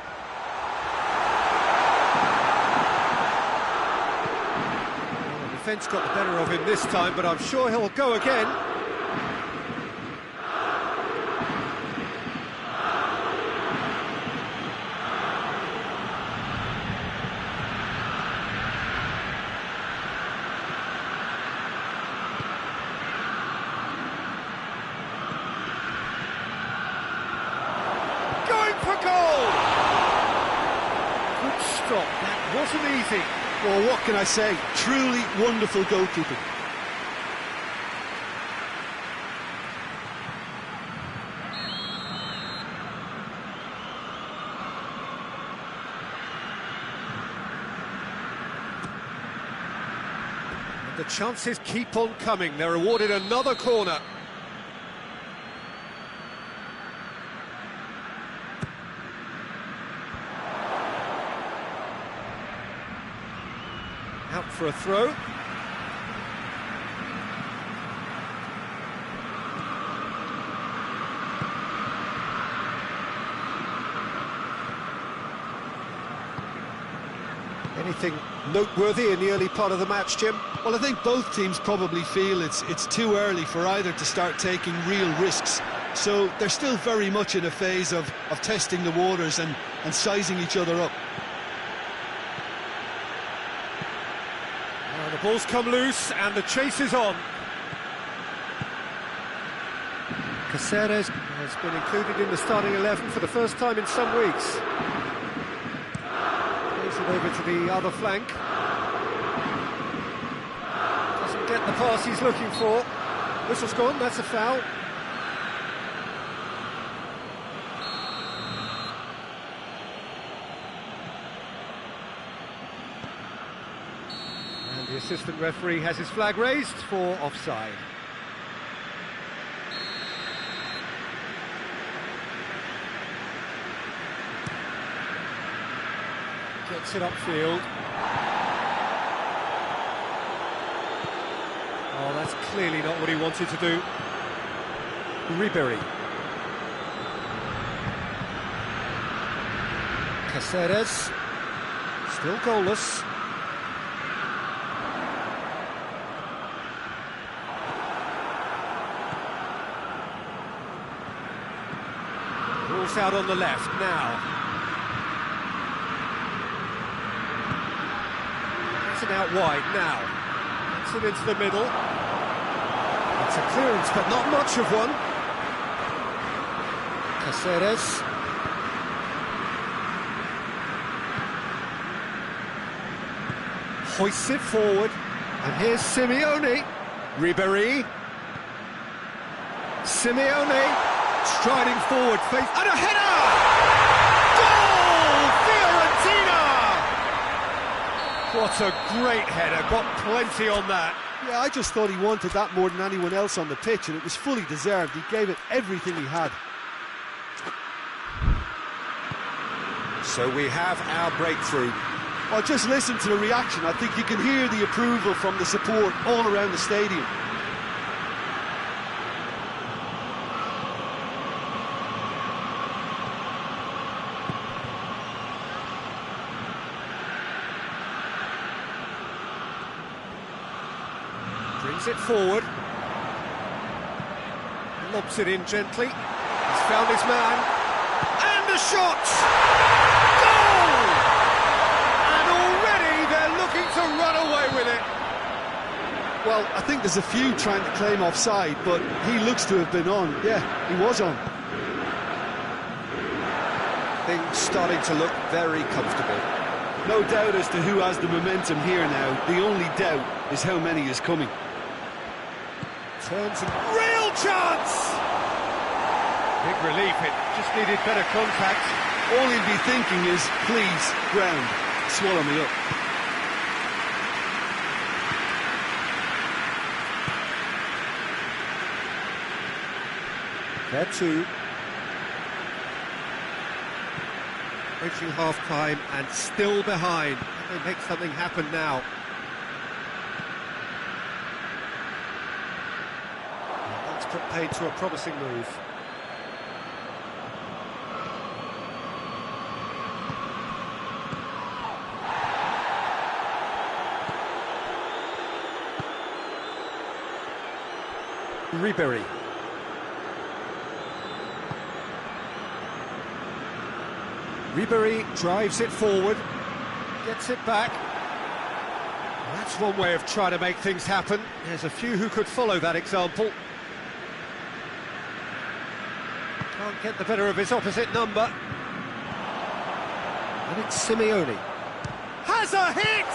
The defence got the better of him this time, but I'm sure he'll go again. Going for goal! Good stop, that wasn't easy. Well, what can I say? Truly wonderful goalkeeping. And the chances keep on coming. They're awarded another corner. Out for a throw. Anything noteworthy in the early part of the match, Jim? Well, I think both teams probably feel it's too early for either to start taking real risks. So they're still very much in a phase of testing the waters and sizing each other up. The ball's come loose and the chase is on. Caceres has been included in the starting 11 for the first time in some weeks. Plays it over to the other flank. Doesn't get the pass he's looking for. Whistle's gone, that's a foul. The assistant referee has his flag raised for offside. Gets it upfield. Oh, that's clearly not what he wanted to do. Ribery. Caceres. Still goalless. Ball's out on the left now. It's an out wide now. It's it into the middle. It's a clearance, but not much of one. Caceres. Hoists it forward. And here's Simeone. Ribery. Simeone. Striding forward, face and a header! Goal! Fiorentina! What a great header, got plenty on that. Yeah, I just thought he wanted that more than anyone else on the pitch, and it was fully deserved. He gave it everything he had. So we have our breakthrough. Well, just listen to the reaction. I think you can hear the approval from the support all around the stadium. Brings it forward. Lobs it in gently. He's found his man. And the shot! Goal! And already they're looking to run away with it. Well, I think there's a few trying to claim offside, but he looks to have been on. Yeah, he was on. Things starting to look very comfortable. No doubt as to who has the momentum here now. The only doubt is how many is coming. Turns and real chance! Big relief, it just needed better contact. All he'll be thinking is, please, ground, swallow me up. There too. Reaching half-time and still behind. Can they make something happen now? That's put paid to a promising move. Ribery. Ribery drives it forward, gets it back. That's one way of trying to make things happen. There's a few who could follow that example. Can't get the better of his opposite number. And it's Simeone. Has a hit!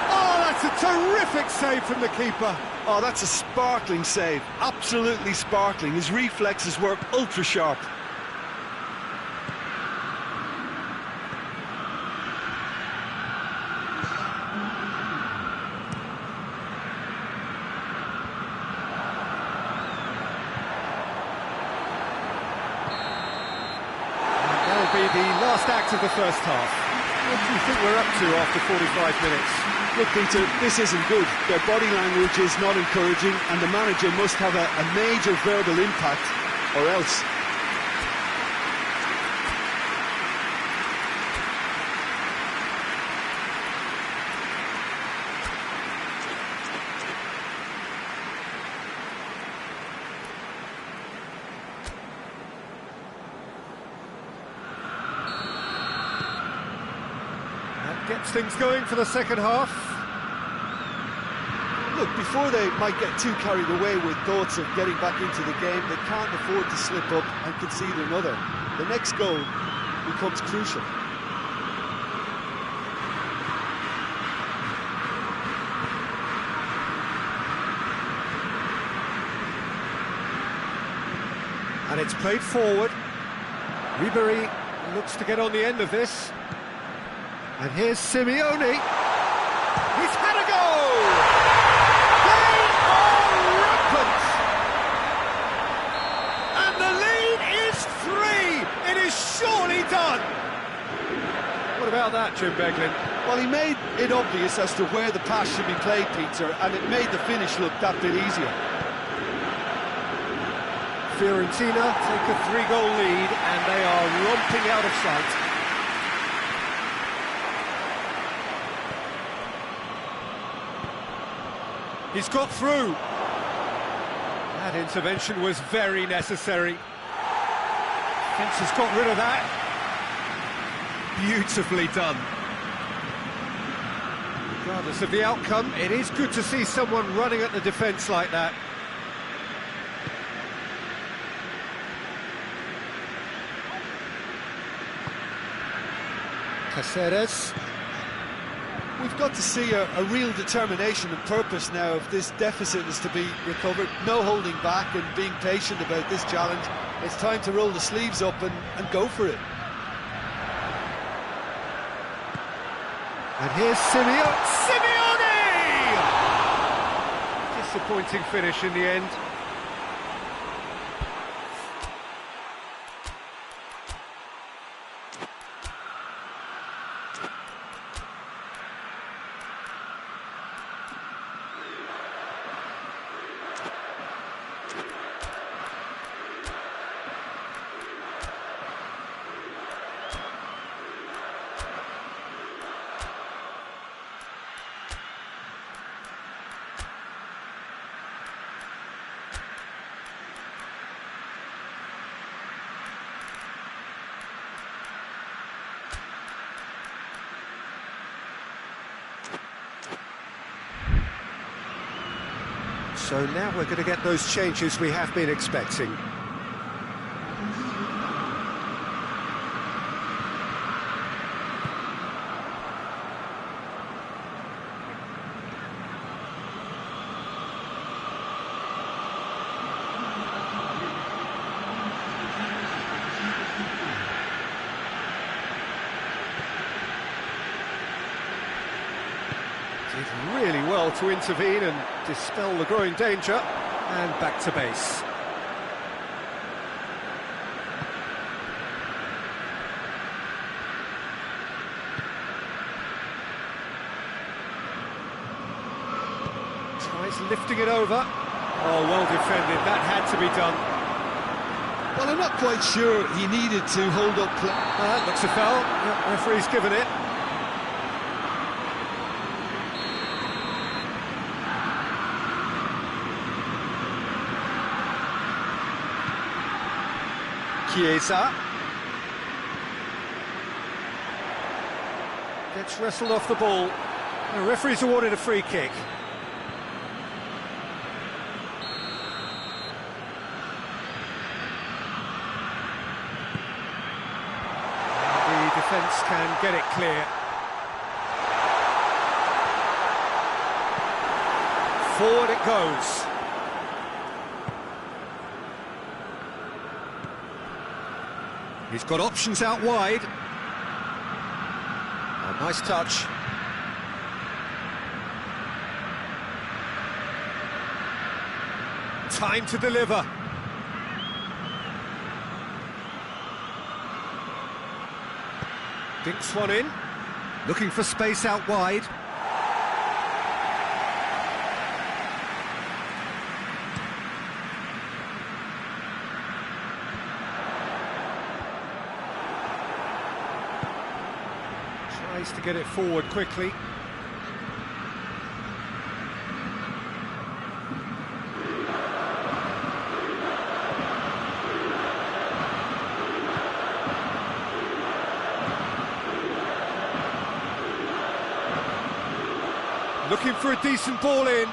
Oh, that's a terrific save from the keeper. Oh, that's a sparkling save, absolutely sparkling. His reflexes work ultra sharp. That'll be the last act of the first half. What do you think we're up to after 45 minutes? Look, Peter, this isn't good. Their body language is not encouraging, and the manager must have a major verbal impact, or else. Gets things going for the second half. Look, before they might get too carried away with thoughts of getting back into the game, they can't afford to slip up and concede another. The next goal becomes crucial. And it's played forward. Ribery looks to get on the end of this. And here's Simeone. He's had a goal! They are rampant! And the lead is 3! It is surely done! What about that, Jim Beglin? Well, he made it obvious as to where the pass should be played, Peter, and it made the finish look that bit easier. Fiorentina take a 3-goal lead and they are romping out of sight. He's got through. That intervention was very necessary. Fence has got rid of that. Beautifully done. Regardless of the outcome, it is good to see someone running at the defence like that. Caceres. We've got to see a real determination and purpose now if this deficit is to be recovered. No holding back and being patient about this challenge. It's time to roll the sleeves up and go for it. And here's Simeone! Disappointing finish in the end. So now we're going to get those changes we have been expecting. Did really well to intervene and dispel the growing danger, and back to base. Tries lifting it over. Oh, well defended, that had to be done. Well, I'm not quite sure he needed to hold up play. Looks a foul. Yep, referee's given it. Chiesa gets wrestled off the ball. The referee's awarded a free kick. The defence can get it clear. Forward it goes. He's got options out wide. Oh, nice touch. Time to deliver. Dinks one in. Looking for space out wide. Tries to get it forward quickly. Looking for a decent ball in.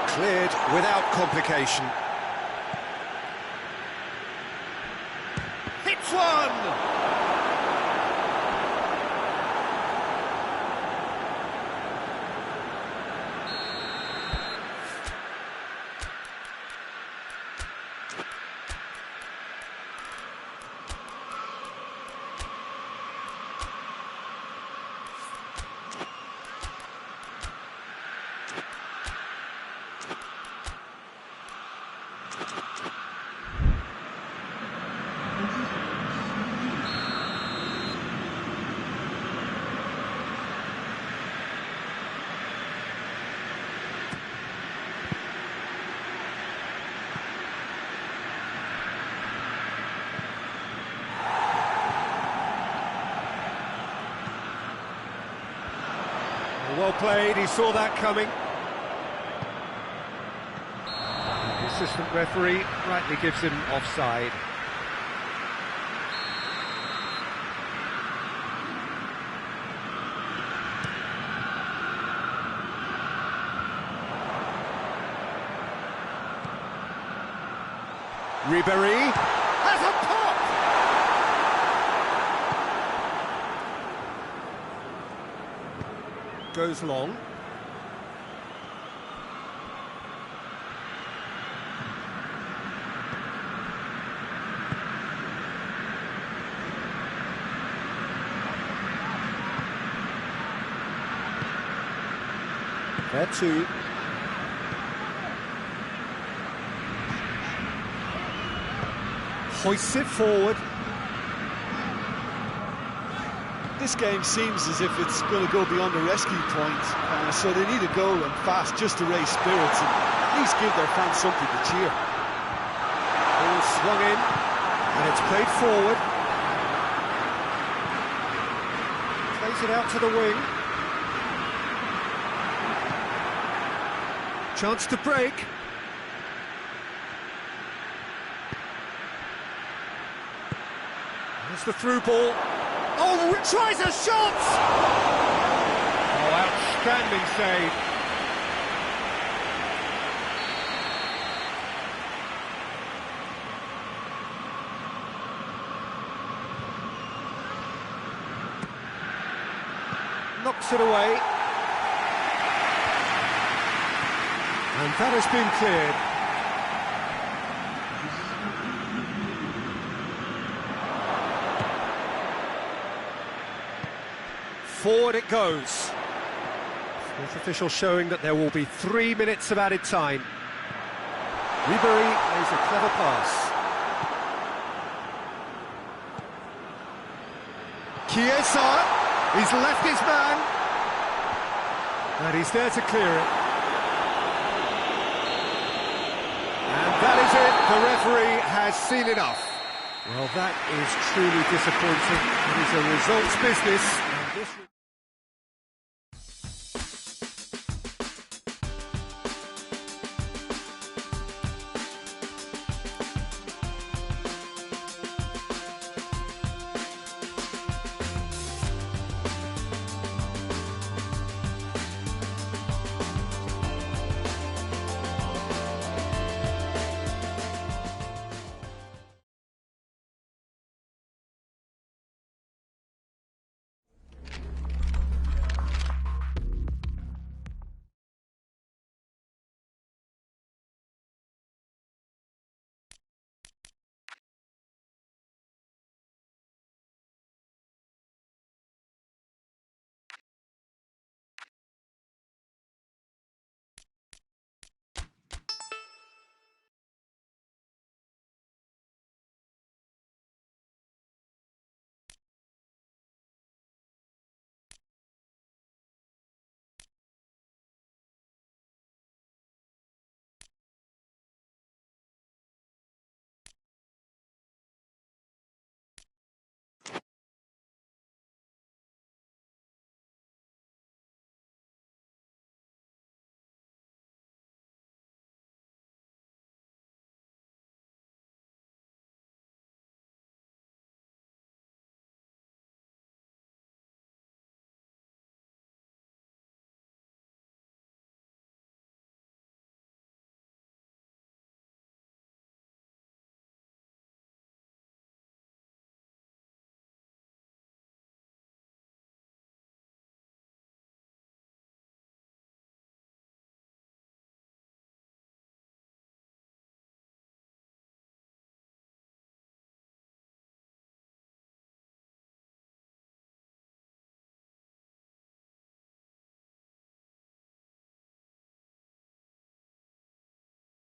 Cleared without complication. Hits one! Well played, he saw that coming. The assistant referee rightly gives him offside. Ribéry has a pop! Goes long. Where to? Hoists it forward. This game seems as if it's going to go beyond the rescue point, so they need a goal and fast just to raise spirits and at least give their fans something to cheer. Ball swung in, and it's played forward. Plays it out to the wing. Chance to break. There's the through ball. Oh, tries a shot! Oh, outstanding save. Knocks it away. And that has been cleared. Forward it goes. Fourth official showing that there will be 3 minutes of added time. Ribery plays a clever pass. Chiesa, he's left his man. And he's there to clear it. And that is it, the referee has seen enough. Well, that is truly disappointing. It is a results business. And this